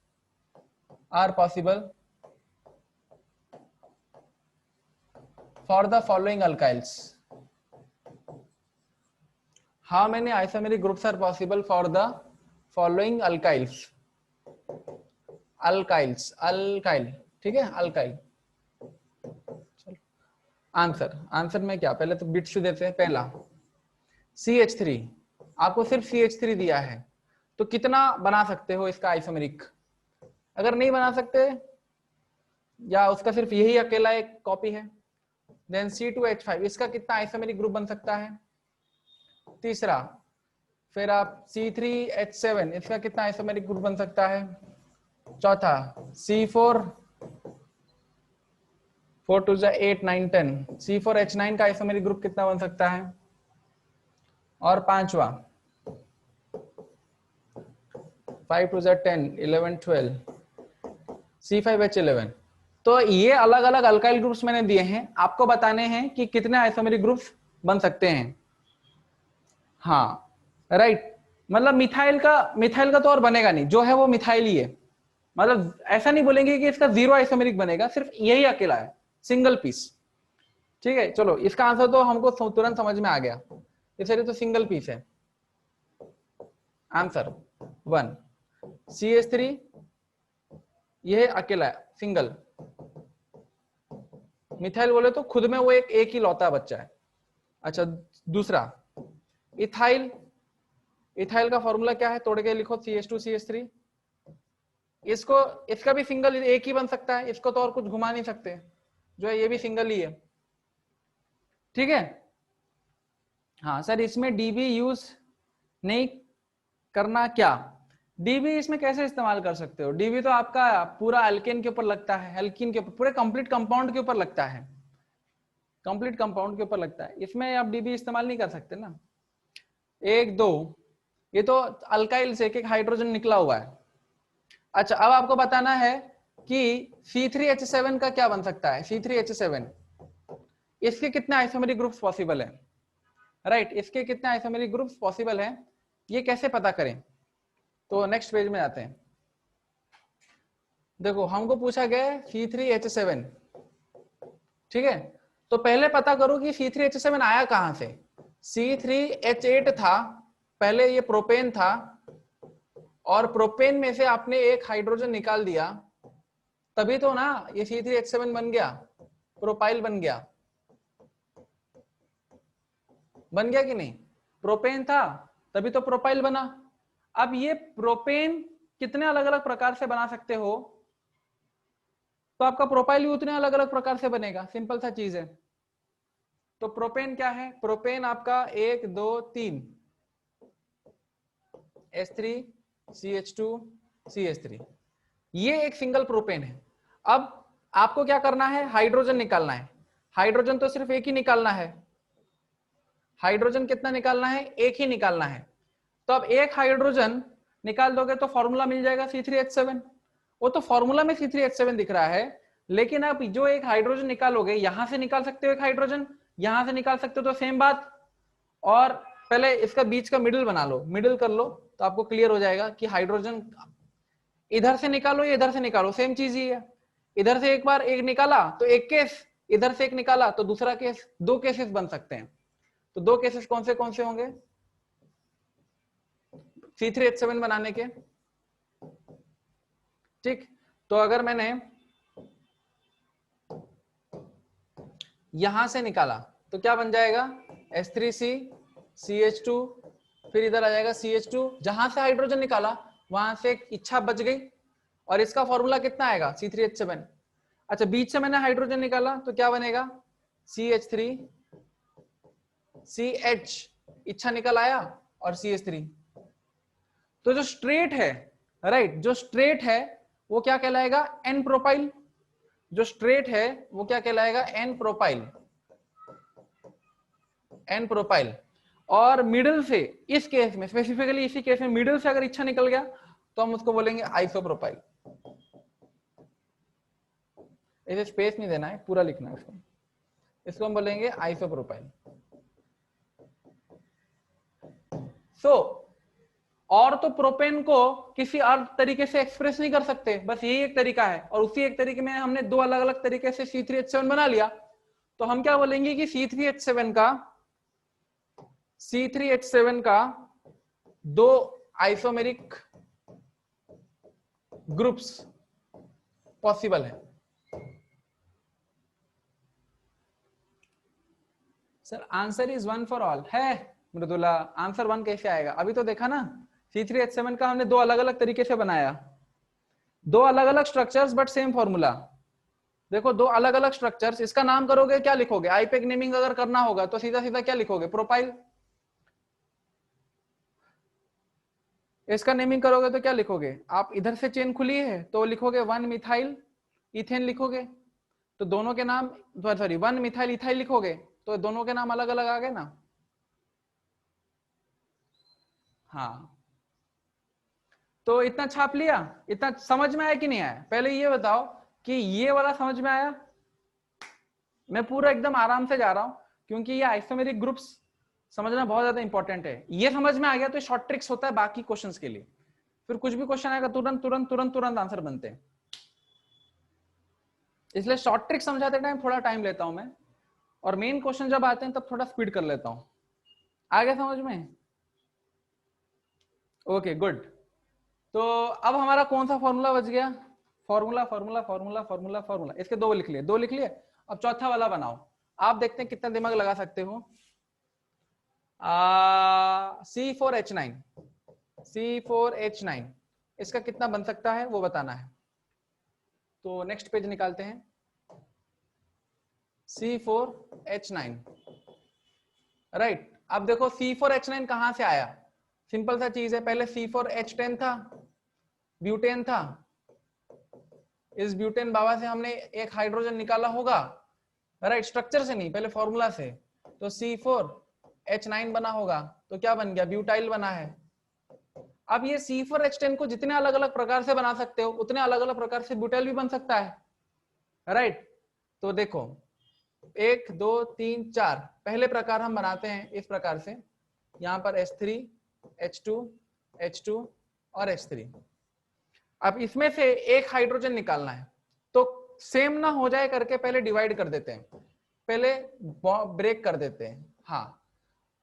are possible for the following alkyls. How many isomeric groups are possible for the following alkyls? Alkyls, alkyl, ठीक है, अल्काइल। चलो आंसर, आंसर में क्या, पहले तो बिट्स देते हैं। पहला CH3, आपको सिर्फ CH3 दिया है, तो कितना बना सकते हो इसका आइसोमेरिक? अगर नहीं बना सकते या उसका सिर्फ यही अकेला एक कॉपी है, देन C2H5, इसका कितना आइसोमेरिक ग्रुप बन सकता है? तीसरा, फिर आप C3H7, इसका कितना आइसोमेरिक ग्रुप बन सकता है? चौथा C4, 4 2 8 9 10, C4H9 का आइसोमेरिक ग्रुप कितना बन सकता है? और पांचवा 5 2 10 11 12, C5H11। तो ये अलग अलग अल्काइल ग्रुप्स मैंने दिए हैं, आपको बताने हैं कि कितने आइसोमेरिक ग्रुप्स बन सकते हैं। हाँ राइट, मतलब मिथाइल का तो और बनेगा नहीं, जो है वो मिथाइल ही है। मतलब ऐसा नहीं बोलेंगे कि इसका 0 आइसोमेरिक बनेगा, सिर्फ यही अकेला है, सिंगल पीस। ठीक है, चलो इसका आंसर तो हमको तुरंत समझ में आ गया, इसलिए तो सिंगल पीस है। आंसर 1 CH3, यह अकेला है, सिंगल। मिथाइल बोले तो खुद में वो एक ही लौता बच्चा है। अच्छा दूसरा इथाइल, इथाइल का फॉर्मूला क्या है, तोड़ के लिखो, CH2CH3। इसको, इसका भी सिंगल एक ही बन सकता है, इसको तो और कुछ घुमा नहीं सकते, जो है ये भी सिंगल ही है। ठीक है, हाँ सर इसमें डीबी यूज नहीं करना, क्या डीबी इसमें कैसे इस्तेमाल कर सकते हो? डीबी तो आपका पूरा एल्केन के ऊपर लगता है, एल्कीन के ऊपर, पूरे कंप्लीट कंपाउंड के ऊपर लगता है, कंप्लीट कंपाउंड के ऊपर लगता है, इसमें आप डीबी इस्तेमाल नहीं कर सकते ना। 1 2, ये तो अल्काइल से एक हाइड्रोजन निकला हुआ है। अच्छा अब आपको बताना है कि C3H7 का क्या बन सकता है। C3H7, इसके कितने आइसोमेरिक ग्रुप्स पॉसिबल है? राइट, इसके कितने आइसोमेरिक ग्रुप्स पॉसिबल है, ये कैसे पता करें? तो नेक्स्ट पेज में आते हैं। देखो हमको पूछा गया है C3H7, ठीक है, तो पहले पता करो कि C3H7 आया कहां से। C3H8 था, पहले ये प्रोपेन था, और प्रोपेन में से आपने एक हाइड्रोजन निकाल दिया, तभी तो ना ये C3H7 बन गया, प्रोपाइल बन गया, बन गया कि नहीं? प्रोपेन था तभी तो प्रोपाइल बना। अब ये प्रोपेन कितने अलग अलग प्रकार से बना सकते हो, तो आपका प्रोपाइल भी उतने अलग अलग प्रकार से बनेगा, सिंपल सा चीज है। तो प्रोपेन क्या है? प्रोपेन आपका 1 2 3 H3 CH2 CH3, ये एक सिंगल प्रोपेन है। अब आपको क्या करना है, हाइड्रोजन निकालना है। हाइड्रोजन तो सिर्फ एक ही निकालना है, हाइड्रोजन कितना निकालना है? एक ही निकालना है। तो अब एक हाइड्रोजन निकाल दोगे तो फॉर्मूला मिल जाएगा C3H7। वो तो फॉर्मूला में C3H7 दिख रहा है, लेकिन आप जो एक हाइड्रोजन निकालोगे, यहां से निकाल सकते हो एक हाइड्रोजन, यहां से निकाल सकते हो, तो सेम बात। और पहले इसका बीच का मिडिल बना लो, मिडिल कर लो, तो आपको क्लियर हो जाएगा कि हाइड्रोजन इधर से निकालो या इधर से निकालो, सेम चीज ही है। इधर से एक बार एक निकाला तो एक केस, इधर से एक निकाला तो दूसरा केस, दो केसेस बन सकते हैं। तो दो केसेस कौन से होंगे C3H7 बनाने के? ठीक, तो अगर मैंने यहां से निकाला तो क्या बन जाएगा? H3C CH2, फिर इधर आ जाएगा CH2, जहां से हाइड्रोजन निकाला वहां से एक इच्छा बच गई, और इसका फॉर्मूला कितना आएगा? C3H7। अच्छा बीच से मैंने हाइड्रोजन निकाला तो क्या बनेगा? CH3 CH, इच्छा निकल आया, और CH3। तो जो स्ट्रेट है, राइट, जो स्ट्रेट है वो क्या कहलाएगा? N propyl. जो स्ट्रेट है वो क्या कहलाएगा? N propyl, n propyl. और मिडिल से, इस केस में स्पेसिफिकली, इसी केस में मिडिल से अगर इच्छा निकल गया तो हम उसको बोलेंगे आइसोप्रोपाइल। इसे स्पेस नहीं देना है, पूरा लिखना है इसको, इसको हम बोलेंगे आइसोप्रोपाइल। सो और तो प्रोपेन को किसी और तरीके से एक्सप्रेस नहीं कर सकते, बस यही एक तरीका है, और उसी एक तरीके में हमने दो अलग अलग तरीके से C3H7 बना लिया। तो हम क्या बोलेंगे कि C3H7 का दो आइसोमेरिक ग्रुप्स पॉसिबल है। Sir answer is 1 for all है मृदुला, आंसर 1 कैसे आएगा? अभी तो देखा ना, C3H7 का हमने दो अलग अलग तरीके से बनाया, दो अलग अलग स्ट्रक्चर्स बट सेम फॉर्मूला। देखो दो अलग अलग स्ट्रक्चर्स, इसका नाम करोगे क्या लिखोगे? आईपेक नेमिंग अगर करना होगा तो सीधा सीधा क्या लिखोगे? प्रोपाइल। इसका नेमिंग करोगे तो क्या लिखोगे आप? इधर से चेन खुली है तो लिखोगे 1 मिथाइल इथेन लिखोगे, तो दोनों के नाम, सॉरी 1 मिथाइल इथाइल लिखोगे तो दोनों के नाम अलग अलग आ गए ना। हाँ तो इतना छाप लिया, इतना समझ में आया कि नहीं आया? पहले ये बताओ कि ये वाला समझ में आया? मैं पूरा एकदम आराम से जा रहा हूं क्योंकि ये आइसोमेरिक ग्रुप्स समझना बहुत ज्यादा इंपॉर्टेंट है। ये समझ में आ गया तो शॉर्ट ट्रिक्स होता है बाकी क्वेश्चंस के लिए, फिर कुछ भी क्वेश्चन आएगा तुरंत तुरंत तुरंत तुरंत आंसर बनते हैं। इसलिए शॉर्ट ट्रिक समझाते टाइम थोड़ा टाइम लेता हूं मैं, और मेन क्वेश्चन जब आते हैं तब थोड़ा स्पीड कर लेता हूं। आ गया समझ में? Okay good. तो अब हमारा कौन सा फॉर्मूला बच गया? Formula formula formula formula formula, इसके दो लिख लिए, दो लिख लिए। अब चौथा वाला बनाओ, आप देखते हैं कितना दिमाग लगा सकते हो। C4H9, C4H9 इसका कितना बन सकता है वो बताना है। तो नेक्स्ट पेज निकालते हैं, C4H9 राइट। अब देखो C4H9 कहां से आया? सिंपल सा चीज है, पहले C4H10 था, ब्यूटेन था, इस ब्यूटेन बाबा से हमने एक हाइड्रोजन निकाला होगा, राइट, स्ट्रक्चर से नहीं, पहले फॉर्मूला से। तो C4H9 बना होगा, तो क्या बन गया? ब्यूटाइल बना है। अब ये C4H10 को जितने अलग अलग प्रकार से बना सकते हो उतने अलग अलग प्रकार से ब्यूटाइल भी बन सकता है, राइट। तो देखो 1 2 3 4, पहले प्रकार हम बनाते हैं इस प्रकार से, यहां पर H3 H2 H2 और H3। अब इसमें से एक हाइड्रोजन निकालना है, तो सेम ना हो जाए करके पहले डिवाइड कर देते हैं, पहले ब्रेक कर देते हैं। हाँ,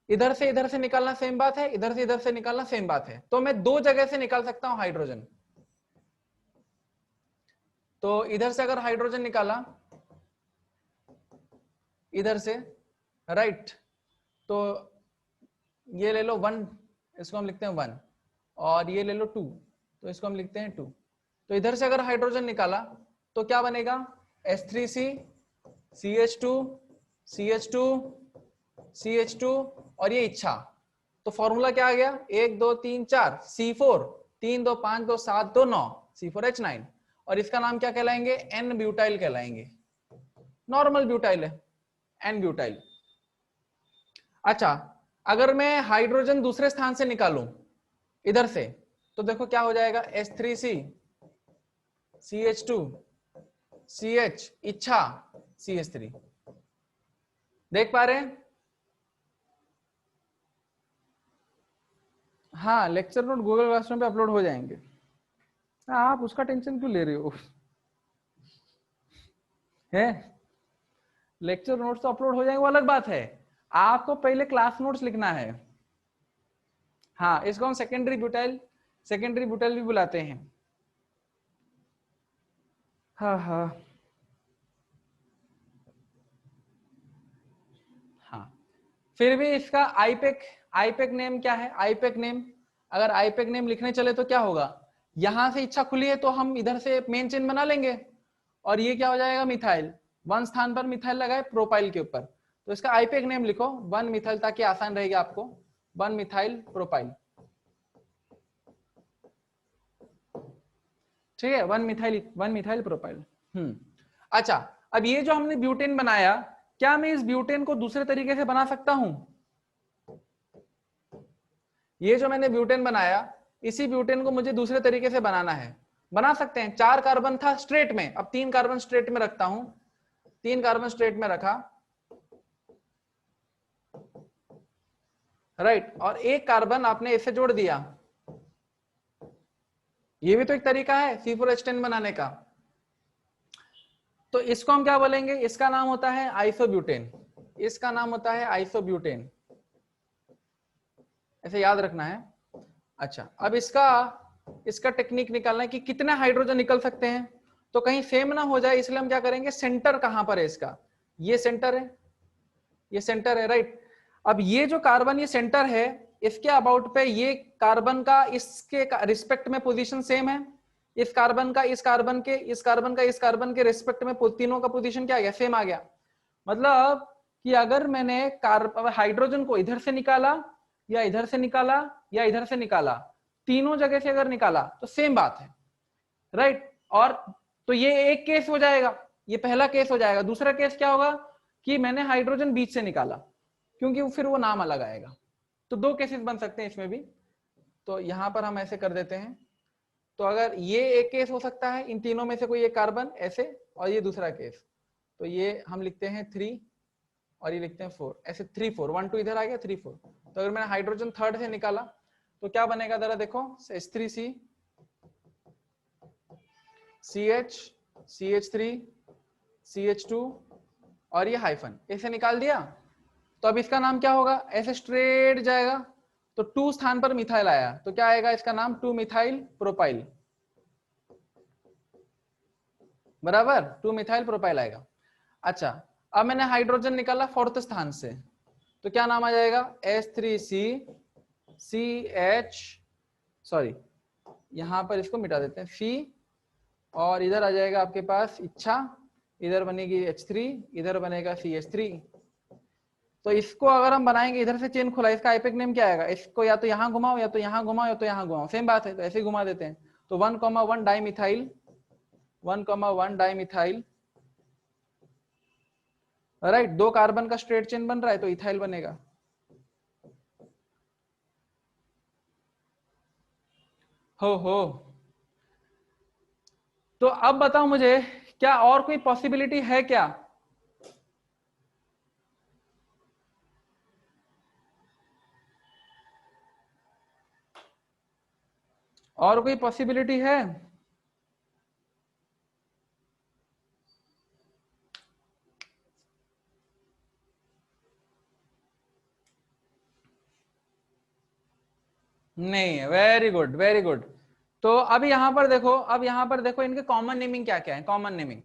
इधर से निकालना सेम बात है, इधर से निकालना सेम बात है, तो मैं दो जगह से निकाल सकता हूं हाइड्रोजन। तो इधर से अगर हाइड्रोजन निकाला इधर से, राइट, तो ये ले लो 1, इसको हम लिखते हैं 1, और ये ले लो 2, तो इसको हम लिखते हैं 2। तो इधर से अगर हाइड्रोजन निकाला तो क्या बनेगा? H3C CH2 CH2 CH2 और ये इच्छा। तो फॉर्मूला क्या आ गया? 1 2 3 4 C4, 3 2 5 2 7 2 9 C4H9, और इसका नाम क्या कहलाएंगे? N ब्यूटाइल कहलाएंगे। नॉर्मल ब्यूटाइल है, N ब्यूटाइल। अच्छा, अगर मैं हाइड्रोजन दूसरे स्थान से निकालूं इधर से, तो देखो क्या हो जाएगा? H3C CH2 CH इच्छा CH3। देख पा रहे हैं? हाँ, लेक्चर नोट गूगल क्लासरूम पे अपलोड हो जाएंगे। आप उसका टेंशन क्यों ले रहे हो? है, लेक्चर नोट्स तो अपलोड हो जाएंगे, वो अलग बात है, आपको पहले क्लास नोट्स लिखना है। हाँ, इसको हम सेकेंडरी ब्यूटाइल भी बुलाते हैं। हाँ हाँ हाँ, फिर भी इसका आईपेक नेम क्या है? आईपेक नेम, अगर आईपेक नेम लिखने चले तो क्या होगा? यहां से इच्छा खुली है तो हम इधर से मेन चेन बना लेंगे, और ये क्या हो जाएगा? मिथाइल। 1 स्थान पर मिथाइल लगाए प्रोपाइल के ऊपर, तो इसका आईपेक नेम लिखो 1 मिथाइल, ताकि आसान रहेगी आपको। 1 मिथाइल प्रोपाइल, ठीक है, 1 मिथाइल प्रोपाइल। अच्छा, अब ये जो हमने ब्यूटेन बनाया, क्या मैं इस ब्यूटेन को दूसरे तरीके से बना सकता हूं? ये जो मैंने ब्यूटेन बनाया, इसी ब्यूटेन को मुझे दूसरे तरीके से बनाना है। बना सकते हैं। 4 कार्बन था स्ट्रेट में, अब 3 कार्बन स्ट्रेट में रखता हूं, 3 कार्बन स्ट्रेट में रखा, राइट, और एक कार्बन आपने इससे जोड़ दिया। ये भी तो एक तरीका है C4H10 बनाने का। तो इसको हम क्या बोलेंगे? इसका नाम होता है आइसोब्यूटेन, इसका नाम होता है आइसोब्यूटेन, ऐसे याद रखना है। अच्छा, अब इसका टेक्निक निकालना है कि कितने हाइड्रोजन निकल सकते हैं। तो कहीं सेम ना हो जाए, इसलिए हम क्या करेंगे, सेंटर कहां पर है इसका, ये सेंटर है, ये सेंटर है, राइट। अब ये जो कार्बन ये सेंटर है, इसके अबाउट पे ये कार्बन का इसके रिस्पेक्ट में पोजीशन सेम है, इस कार्बन का इस कार्बन के इस कार्बन का इस कार्बन के रिस्पेक्ट में तीनों का पोजीशन क्या आ गया, सेम आ गया। मतलब कि अगर मैंने हाइड्रोजन को इधर से निकाला या इधर से निकाला या इधर से निकाला, तीनों जगह से अगर निकाला तो सेम बात है, राइट। और तो ये एक केस हो जाएगा, ये पहला केस हो जाएगा। दूसरा केस क्या होगा कि मैंने हाइड्रोजन बीच से निकाला, क्योंकि फिर वो नाम अलग आएगा। तो दो केसेस बन सकते हैं इसमें भी। तो यहां पर हम ऐसे कर देते हैं, तो अगर ये एक केस हो सकता है, इन तीनों में से कोई एक कार्बन ऐसे, और ये दूसरा केस, तो ये हम लिखते हैं 3 और ये लिखते हैं 4, ऐसे 3 4, 1 2 इधर आ गया, 3 4। तो अगर मैंने हाइड्रोजन थर्ड से निकाला तो क्या बनेगा, जरा देखो, H3C CH CH3 CH2 और ये हाइफन ऐसे निकाल दिया। तो अब इसका नाम क्या होगा, ऐसे स्ट्रेट जाएगा, तो 2 स्थान पर मिथाइल आया, तो क्या आएगा इसका नाम, 2 मिथाइल प्रोपाइल, बराबर, 2 मिथाइल प्रोपाइल आएगा। अच्छा, अब मैंने हाइड्रोजन निकाला 4th स्थान से, तो क्या नाम आ जाएगा, H3C CH, सॉरी यहां पर इसको मिटा देते हैं, C, और इधर आ जाएगा आपके पास इच्छा, इधर बनेगी H3, इधर बनेगा CH3। तो इसको अगर हम बनाएंगे, इधर से चेन खुला, इसका आईपेक नेम क्या आएगा, इसको या तो यहां घुमाओ या तो यहां घुमाओ या तो यहां घुमाओ, सेम बात है, तो ऐसे ही घुमा देते हैं। तो 1,1 डाइमिथाइल, 1,1 डाइमिथाइल, राइट। 2 कार्बन का स्ट्रेट चेन बन रहा है, तो इथाइल बनेगा। हो तो अब बताओ मुझे, क्या और कोई पॉसिबिलिटी है क्या, और कोई पॉसिबिलिटी है? नहीं है, वेरी गुड वेरी गुड। तो अब यहां पर देखो, अब यहां पर देखो इनके कॉमन नेमिंग क्या क्या है। कॉमन नेमिंग,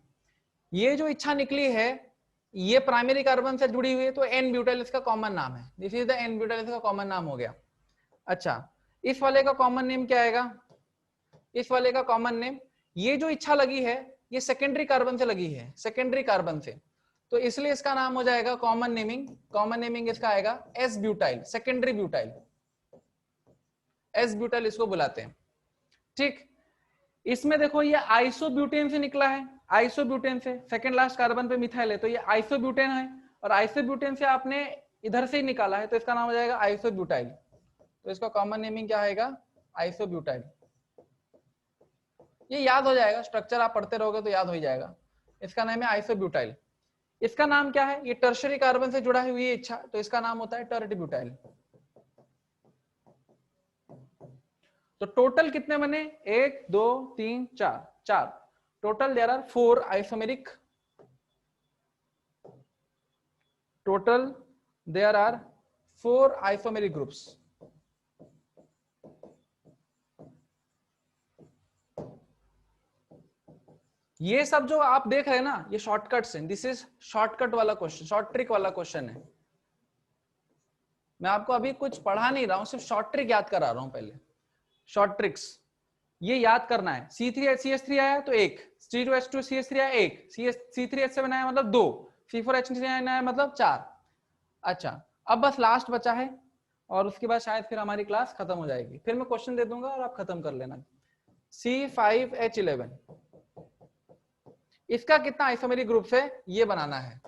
ये जो इच्छा निकली है ये प्राइमरी कार्बन से जुड़ी हुई है, तो एन ब्यूटाइल इसका कॉमन नाम है, this is the n butyl इसका कॉमन नाम हो गया। अच्छा, इस वाले का कॉमन नेम क्या आएगा, इस वाले का कॉमन नेम, ये जो इच्छा लगी है ये सेकेंडरी कार्बन से लगी है, सेकेंडरी कार्बन से, तो इसलिए इसका नाम हो जाएगा कॉमन नेमिंग, कॉमन नेमिंग इसका आएगा S butyl, secondary butyl, S butyl इसको बुलाते हैं, ठीक। इसमें देखो ये आइसोब्यूटेन से निकला है, आइसोब्यूटेन से, सेकंड लास्ट कार्बन पे मिथाइल है, तो ये आइसोब्यूटेन है, और आइसोब्यूटेन से आपने इधर से ही निकाला है, तो इसका नाम हो जाएगा आइसोब्यूटाइल। तो इसका कॉमन नेमिंग क्या आएगा, आइसोब्यूटाइल। ये याद हो जाएगा, स्ट्रक्चर आप पढ़ते रहोगे तो याद हो ही जाएगा। इसका नाम है आइसोब्यूटाइल। इसका नाम क्या है, ये टर्शरी कार्बन से जुड़ा हुई है इच्छा, तो इसका नाम होता है टर्टब्यूटाइल। तो टोटल कितने बने, 1 2 3 4, 4 total, there are 4 isomeric, total there are 4 isomeric groups. ये सब जो आप देख रहे हैं ना, ये शॉर्टकट्स हैं, दिस इज शॉर्टकट वाला क्वेश्चन, शॉर्ट ट्रिक वाला क्वेश्चन है। मैं आपको अभी कुछ पढ़ा नहीं रहा हूं, सिर्फ शॉर्ट ट्रिक याद करा रहा हूं पहले, शॉर्ट ट्रिक्स ये याद करना है। C3H आया तो 1, C2H2CH3 आया 1, C3H7 आया मतलब 2, C4H9 आया मतलब 4। अच्छा, अब बस लास्ट बचा है, और उसके बाद शायद फिर हमारी क्लास खत्म हो जाएगी, फिर मैं क्वेश्चन दे दूंगा और आप खत्म कर लेना। C5H11, इसका कितना आइसोमेरिक ग्रुप है ये बनाना है,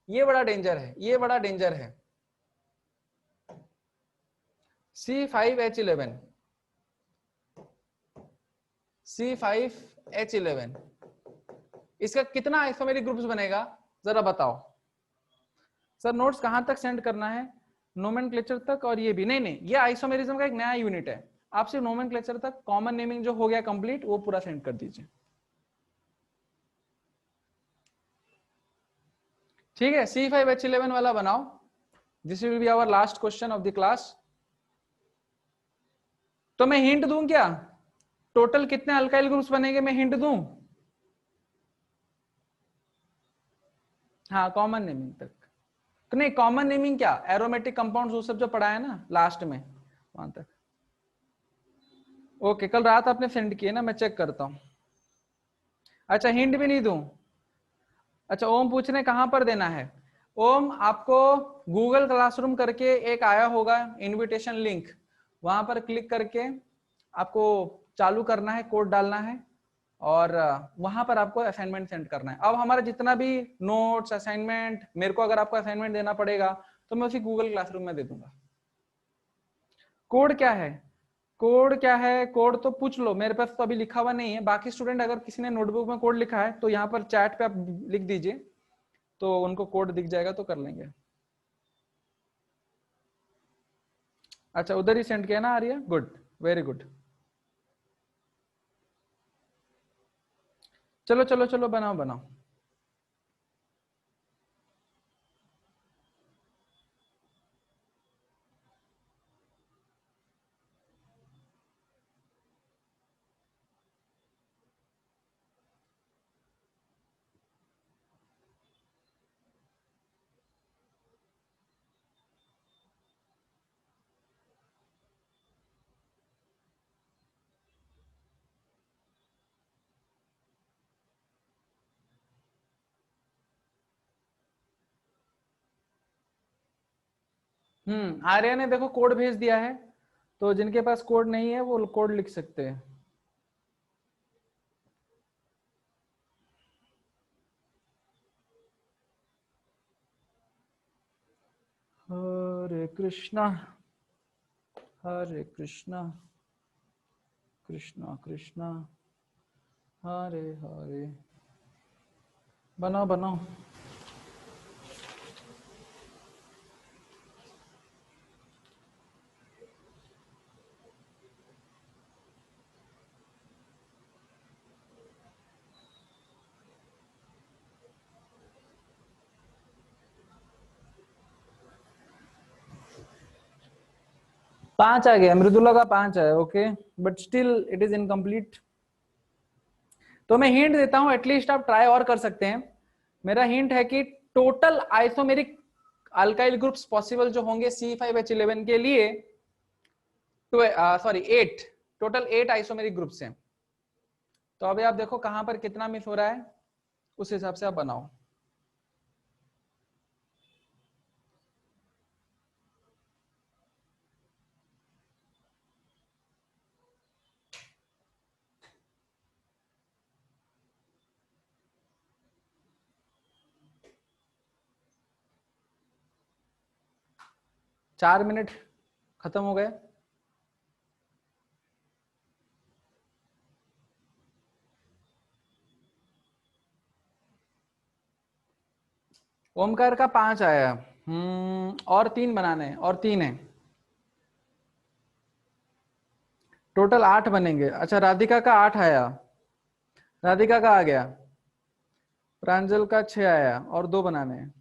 ये बड़ा डेंजर है, ये बड़ा डेंजर है। C5H11, C5H11, इसका कितना आइसोमेरिक ग्रुप्स बनेगा जरा बताओ। सर नोट्स कहां तक सेंड करना है, नोमेनक्लेचर तक, और ये भी नहीं नहीं, ये आइसोमेरिज्म का एक नया यूनिट है, आप सिर्फ नोमेनक्लेचर तक, कॉमन नेमिंग जो हो गया कंप्लीट वो पूरा सेंड कर दीजिए, ठीक है। C5H11 वाला बनाओ, this will be our last question of the class. तो मैं हिंट दूं क्या, टोटल कितने अल्काइल ग्रुप्स बनेंगे, मैं हिंट दूं, हाँ कॉमन नेमिंग तक नहीं, कॉमन नेमिंग क्या, एरोमेटिक कंपाउंड्स वो सब जो पढ़ा है ना लास्ट में वहां तक। ओके कल रात आपने सेंड किए ना, मैं चेक करता हूँ। अच्छा हिंट भी नहीं दूं? अच्छा ओम पूछ रहे कहां पर देना है। ओम आपको गूगल क्लासरूम करके एक आया होगा इनविटेशन लिंक, वहां पर क्लिक करके आपको चालू करना है, कोड डालना है और वहां पर आपको असाइनमेंट सेंड करना है। अब हमारा जितना भी नोट्स असाइनमेंट, मेरे को अगर आपको असाइनमेंट देना पड़ेगा तो मैं उसी गूगल क्लासरूम में दे दूंगा। कोड क्या है, कोड क्या है, कोड तो पूछ लो, मेरे पास तो अभी लिखा हुआ नहीं है। बाकी स्टूडेंट अगर किसी ने नोटबुक में कोड लिखा है तो यहाँ पर चैट पे आप लिख दीजिए तो उनको कोड दिख जाएगा तो कर लेंगे। अच्छा उधर ही सेंड किया ना आर्या, गुड वेरी गुड। चलो चलो चलो बनाओ बनाओ। आर्या ने देखो कोड भेज दिया है, तो जिनके पास कोड नहीं है वो कोड लिख सकते हैं। हरे कृष्णा कृष्णा कृष्णा हरे हरे। बनाओ बनाओ। पांच आ गया, मृदुला का 5 है, okay but still it is incomplete. तो मैं हिंट देता हूं, एटलीस्ट आप ट्राई और कर सकते हैं। मेरा हिंट है कि total isomeric alkyl groups possible जो होंगे C5H11 के लिए, सॉरी 8, टोटल 8 आइसोमेरिक ग्रुप्स हैं। तो अभी आप देखो कहां पर कितना मिस हो रहा है, उस हिसाब से आप बनाओ। चार मिनट खत्म हो गए। ओमकार का 5 आया। और 3 बनाने हैं, और 3 है, टोटल 8 बनेंगे। अच्छा राधिका का 8 आया, राधिका का आ गया। प्रांजल का 6 आया और 2 बनाने हैं।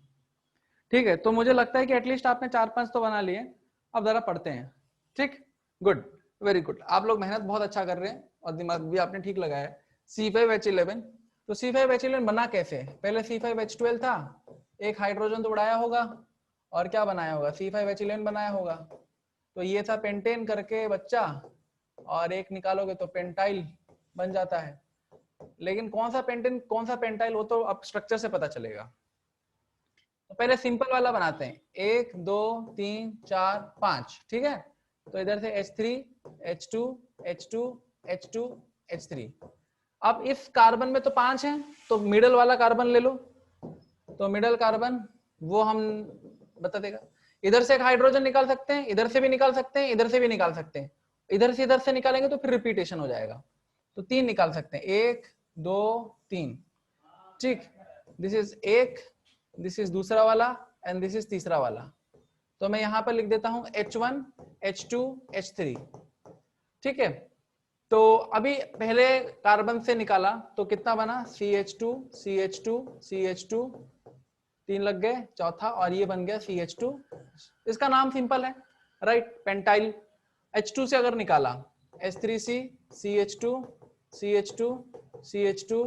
ठीक है, तो मुझे लगता है कि एटलीस्ट आपने 4-5 तो बना लिए। अब जरा पढ़ते हैं। ठीक, गुड वेरी गुड, आप लोग मेहनत बहुत अच्छा कर रहे हैं और दिमाग भी आपने ठीक लगाया। C5H11, तो C5H11 बना कैसे? पहले C5H12 था, एक हाइड्रोजन तो उड़ाया होगा और क्या बनाया होगा, C5H11 बनाया होगा। तो ये था पेंटेन करके बच्चा, और एक निकालोगे तो पेंटाइल बन जाता है। लेकिन कौन सा पेंटेन कौन सा पेंटाइल, वो तो अब स्ट्रक्चर से पता चलेगा। तो पहले सिंपल वाला बनाते हैं, 1 2 3 4 5, ठीक है। तो इधर से H3 H2 H2 H2 H3। अब इस कार्बन में तो 5 है, तो मिडल वाला कार्बन ले लो। तो मिडल कार्बन वो हम बता देगा। इधर से एक हाइड्रोजन निकाल सकते हैं, इधर से भी निकाल सकते हैं, इधर से भी निकाल सकते हैं। इधर से निकालेंगे तो फिर रिपीटेशन हो जाएगा। तो 3 निकाल सकते हैं, 1 2 3, ठीक। दिस इज एक, दिस इज दूसरा वाला एंड दिस इज तीसरा वाला। तो मैं यहां पर लिख देता हूं H1 H2 H3, ठीक है। तो अभी पहले कार्बन से निकाला तो कितना बना, CH2 CH2 CH2, 3 लग गए, चौथा और ये बन गया CH2। इसका नाम सिंपल है, राइट, पेंटाइल। H2 से अगर निकाला H3C CH2 CH2 CH2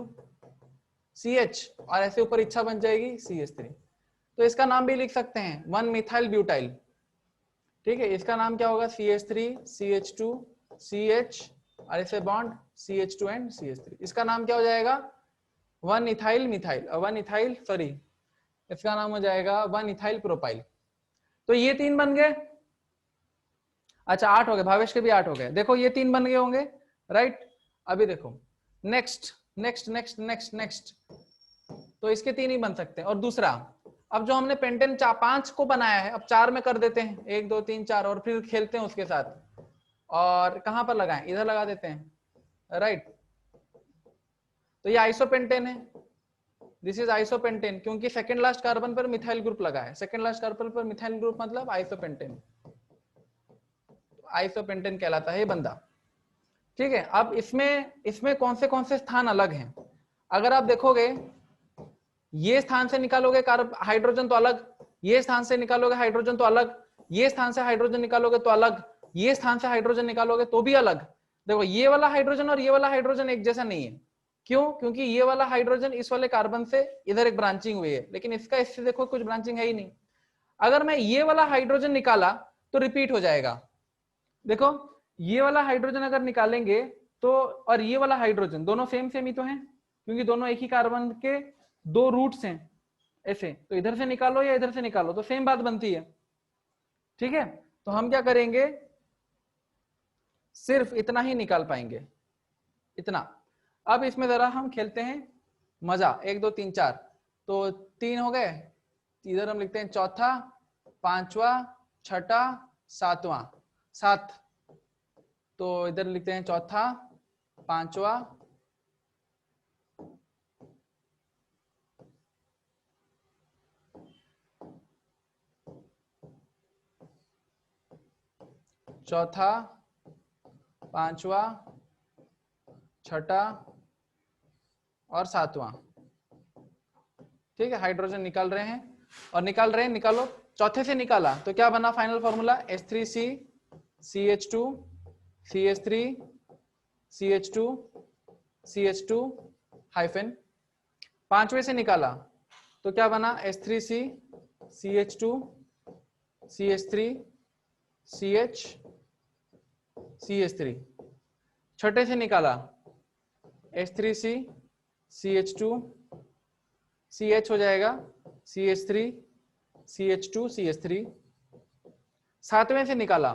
CH और ऐसे ऊपर इच्छा बन जाएगी CH3। तो इसका नाम भी लिख सकते हैं 1 मिथाइल ब्यूटाइल। ठीक है, इसका नाम क्या होगा CH3 CH2 CH और ऐसे बॉन्ड CH2 एंड CH3। इसका नाम क्या हो जाएगा 1 इथाइल मिथाइल और 1 इथाइल सॉरी इसका नाम हो जाएगा 1 इथाइल प्रोपाइल। तो ये 3 बन गए। अच्छा 8 हो गए, भावेश के भी 8 हो गए। देखो ये 3 बन गए होंगे, राइट। अभी देखो next next next next next, तो इसके 3 ही बन सकते हैं। और दूसरा, अब जो हमने पेंटेन 5 को बनाया है, अब 4 में कर देते हैं, 1 2 3 4 और फिर खेलते हैं उसके साथ। और कहां पर लगाएं, इधर लगा देते हैं, राइट। तो ये आइसोपेंटेन है, दिस इज आइसोपेंटेन, क्योंकि सेकंड लास्ट कार्बन पर मिथाइल ग्रुप लगा है। सेकंड लास्ट कार्बन पर मिथाइल ग्रुप मतलब आइसोपेंटेन, आइसोपेंटेन कहलाता है ये बंदा। ठीक है, अब इसमें कौन से स्थान अलग हैं। अगर आप देखोगे ये स्थान से निकालोगे हाइड्रोजन तो अलग, ये स्थान से निकालोगे हाइड्रोजन तो अलग, ये स्थान से हाइड्रोजन निकालोगे तो अलग, ये स्थान से हाइड्रोजन निकालोगे तो भी अलग। देखो ये वाला हाइड्रोजन और ये वाला हाइड्रोजन एक जैसा नहीं है। क्यों? क्योंकि ये वाला हाइड्रोजन इस वाले कार्बन से इधर एक ब्रांचिंग हुई है, लेकिन इसका इससे देखो कुछ ब्रांचिंग है ही नहीं। अगर मैं ये वाला हाइड्रोजन निकाला तो रिपीट हो जाएगा। देखो ये वाला हाइड्रोजन अगर निकालेंगे तो, और ये वाला हाइड्रोजन दोनों सेम ही तो हैं, क्योंकि दोनों एक ही कार्बन के 2 रूट्स हैं ऐसे। तो इधर से निकालो या इधर से निकालो तो सेम बात बनती है। ठीक है, तो हम क्या करेंगे, सिर्फ इतना ही निकाल पाएंगे, इतना। अब इसमें जरा हम खेलते हैं मजा, 1 2 3 4, तो 3 हो गए। इधर हम लिखते हैं चौथा, पांचवा, छठा, सातवां, 7। तो इधर लिखते हैं चौथा, पांचवा, चौथा, पांचवा, छठा और सातवां। ठीक है, हाइड्रोजन निकाल रहे हैं और निकाल रहे हैं, निकालो। चौथे से निकाला तो क्या बना final formula, H3C CH2 CH3 CH2 CH2 hyphen. पांचवे से निकाला तो क्या बना, H3C CH2 CH3 CH CH3। छठे से निकाला H3C CH2 CH हो जाएगा CH3 CH2 CH3। सातवें से निकाला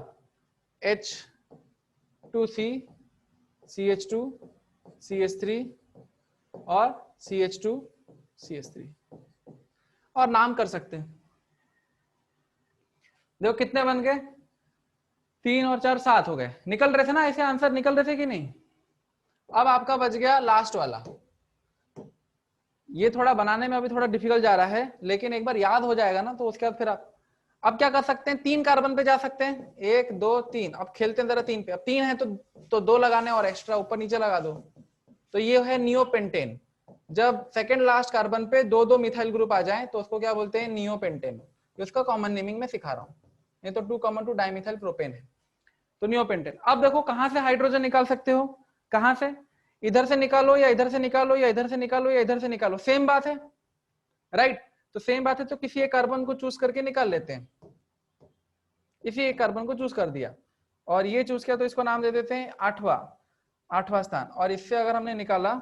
H2C CH2 CH3 और CH2 CH3। और नाम कर सकते हैं। देखो कितने बन गए, 3 और 4 7 हो गए। निकल रहे थे ना ऐसे, आंसर निकल रहे थे कि नहीं। अब आपका बच गया लास्ट वाला। ये थोड़ा बनाने में अभी थोड़ा डिफिकल्ट जा रहा है, लेकिन एक बार याद हो जाएगा ना तो उसके बाद फिर आप अब क्या कर सकते हैं, 3 कार्बन पे जा सकते हैं, 1 2 3। अब खेलते हैं जरा 3 पे। अब 3 है तो 2 लगाने और एक्स्ट्रा ऊपर नीचे लगा दो। तो ये है नियोपेंटेन। जब सेकंड लास्ट कार्बन पे 2 मिथाइल ग्रुप आ जाए तो उसको क्या बोलते हैं, नियोपेंटेन। इसका कॉमन नेमिंग में सिखा रहा हूं, ये तो 2 डाइमिथाइल प्रोपेन है। तो नियोपेंटेन। अब देखो कहां से हाइड्रोजन निकाल सकते हो, कहां से, इधर से निकालो या इधर से निकालो या इधर से निकालो या इधर से निकालो, सेम बात है, राइट। तो सेम बात है, तो किसी एक कार्बन को चूज करके निकाल लेते हैं। इसी एक कार्बन को चूज कर दिया और ये चूज किया तो इसको नाम दे देते हैं 8वां स्थान। और इससे अगर हमने निकाला,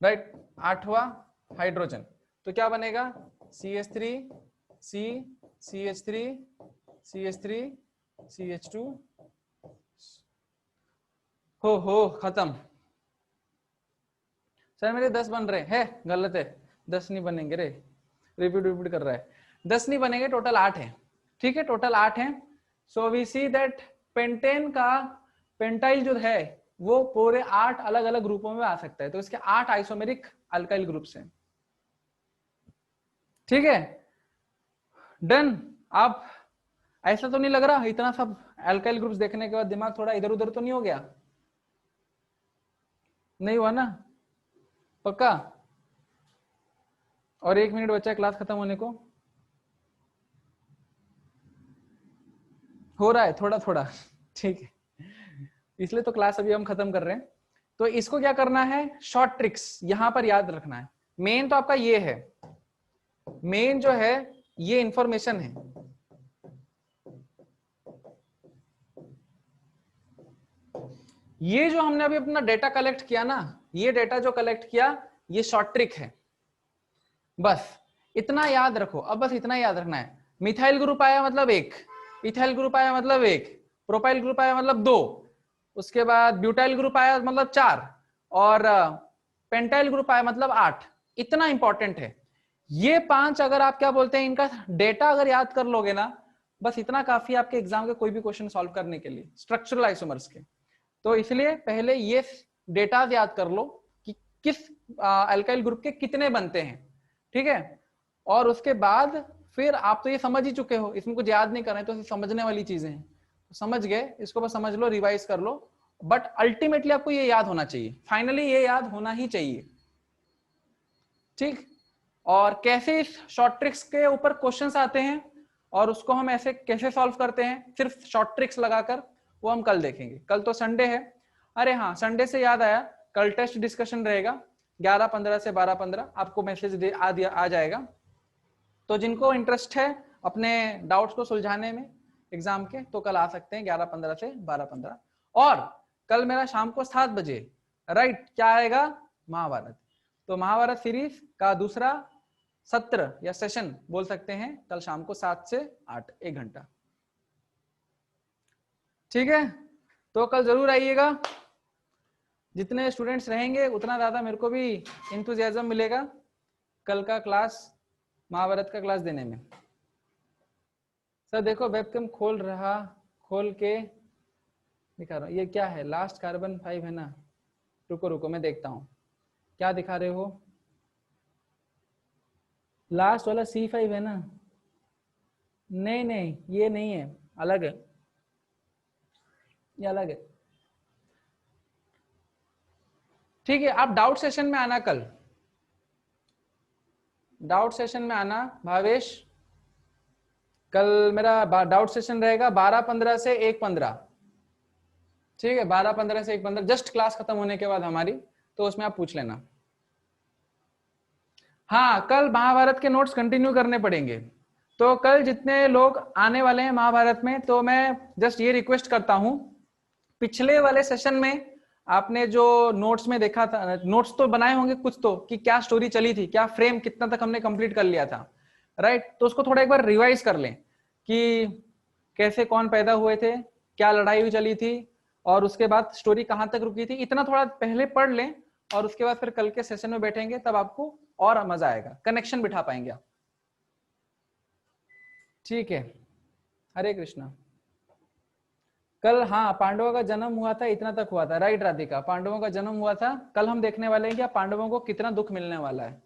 राइट, 8वां हाइड्रोजन, तो क्या बनेगा, CH3 C CH3 CH3 CH2। हो खत्म। सर मेरे 10 बन रहे हैं, गलत है, 10 नहीं बनेंगे रे, रिपीट कर रहा है, 10 नहीं बनेंगे, टोटल 8 है। ठीक है, टोटल 8 है। So we see that pentane का पेंटाइल जो है वो पूरे 8 अलग अलग ग्रुपों में आ सकता है। तो इसके 8 आइसोमेरिक अल्काइल ग्रुप्स हैं। ठीक है, डन। आप ऐसा तो नहीं लग रहा इतना सब अल्काइल ग्रुप्स देखने के बाद दिमाग थोड़ा इधर उधर तो नहीं हो गया, नहीं हुआ ना, पक्का। और 1 मिनट बचा क्लास खत्म होने को, हो रहा है थोड़ा थोड़ा, ठीक है, इसलिए तो क्लास अभी हम खत्म कर रहे हैं। तो इसको क्या करना है, शॉर्ट ट्रिक्स यहां पर याद रखना है। मेन तो आपका ये है, मेन जो है ये इंफॉर्मेशन है, ये जो हमने अभी अपना डेटा कलेक्ट किया ना, ये डेटा जो कलेक्ट किया ये शॉर्ट ट्रिक है, बस इतना याद रखो। अब बस इतना याद रखना है, मिथाइल ग्रुप आया मतलब एक, इथाइल ग्रुप आया मतलब एक, प्रोपाइल ग्रुप आया मतलब दो, उसके बाद ब्यूटाइल ग्रुप आया मतलब चार, और पेंटाइल ग्रुप आया मतलब 8। इतना इंपॉर्टेंट है ये 5, अगर आप क्या बोलते हैं इनका डेटा अगर याद कर लोगे ना, बस इतना काफी आपके एग्जाम के कोई भी क्वेश्चन सॉल्व करने के लिए स्ट्रक्चरल आइसोमर्स के। तो इसलिए पहले ये डेटा याद कर लो कि किस अल्काइल ग्रुप के कितने बनते हैं, ठीक है। और उसके बाद फिर आप तो ये समझ ही चुके हो, इसमें कुछ याद नहीं कर रहे हैं, तो समझने वाली चीजें हैं, तो समझ गए, इसको बस समझ लो, रिवाइज कर लो, बट अल्टीमेटली आपको ये याद होना चाहिए, फाइनली ये याद होना ही चाहिए, ठीक। और कैसे इस शॉर्ट ट्रिक्स के ऊपर क्वेश्चंस आते हैं और उसको हम ऐसे कैसे सॉल्व करते हैं सिर्फ शॉर्ट ट्रिक्स लगाकर, वो हम कल देखेंगे। कल तो संडे है, अरे हाँ संडे से याद आया, कल टेस्ट डिस्कशन रहेगा 11:15 से 12:15, आपको मैसेज आ जाएगा। तो जिनको इंटरेस्ट है अपने डाउट्स को सुलझाने में एग्जाम के, तो कल आ सकते हैं 11:15 से 12:15। और कल मेरा शाम को 7 बजे राइट क्या आएगा, महाभारत। तो महाभारत सीरीज का दूसरा सत्र या सेशन बोल सकते हैं, कल शाम को 7 से 8, 1 घंटा, ठीक है। तो कल जरूर आइएगा, जितने स्टूडेंट्स रहेंगे उतना ज्यादा मेरे को भी इंथुजियाज्म मिलेगा कल का क्लास, महाभारत का क्लास देने में। सर देखो वेबकैम खोल के दिखा रहा हूँ, ये क्या है, लास्ट कार्बन 5 है ना, रुको मैं देखता हूँ क्या दिखा रहे हो, लास्ट वाला C5 है ना, नहीं ये नहीं है, अलग है, ये अलग है, ठीक है। आप डाउट सेशन में आना, कल डाउट सेशन में आना भावेश, कल मेरा डाउट सेशन रहेगा 12:15 से 1:15, ठीक है, 12:15 से 1:15, जस्ट क्लास खत्म होने के बाद हमारी, तो उसमें आप पूछ लेना। हाँ कल महाभारत के नोट्स कंटिन्यू करने पड़ेंगे, तो कल जितने लोग आने वाले हैं महाभारत में, तो मैं जस्ट ये रिक्वेस्ट करता हूं, पिछले वाले सेशन में आपने जो नोट्स में देखा था, नोट्स तो बनाए होंगे कुछ तो, कि क्या स्टोरी चली थी, क्या फ्रेम कितना तक हमने कंप्लीट कर लिया था, राइट। तो उसको थोड़ा एक बार रिवाइज कर लें कि कैसे कौन पैदा हुए थे, क्या लड़ाई चली थी, और उसके बाद स्टोरी कहां तक रुकी थी, इतना थोड़ा पहले पढ़ लें, और उसके बाद फिर कल के सेशन में बैठेंगे तब आपको और मजा आएगा, कनेक्शन बिठा पाएंगे आप, ठीक है। हरे कृष्णा। कल हाँ पांडवों का जन्म हुआ था, इतना तक हुआ था, राइट राधिका, पांडवों का जन्म हुआ था। कल हम देखने वाले हैं कि पांडवों को कितना दुख मिलने वाला है।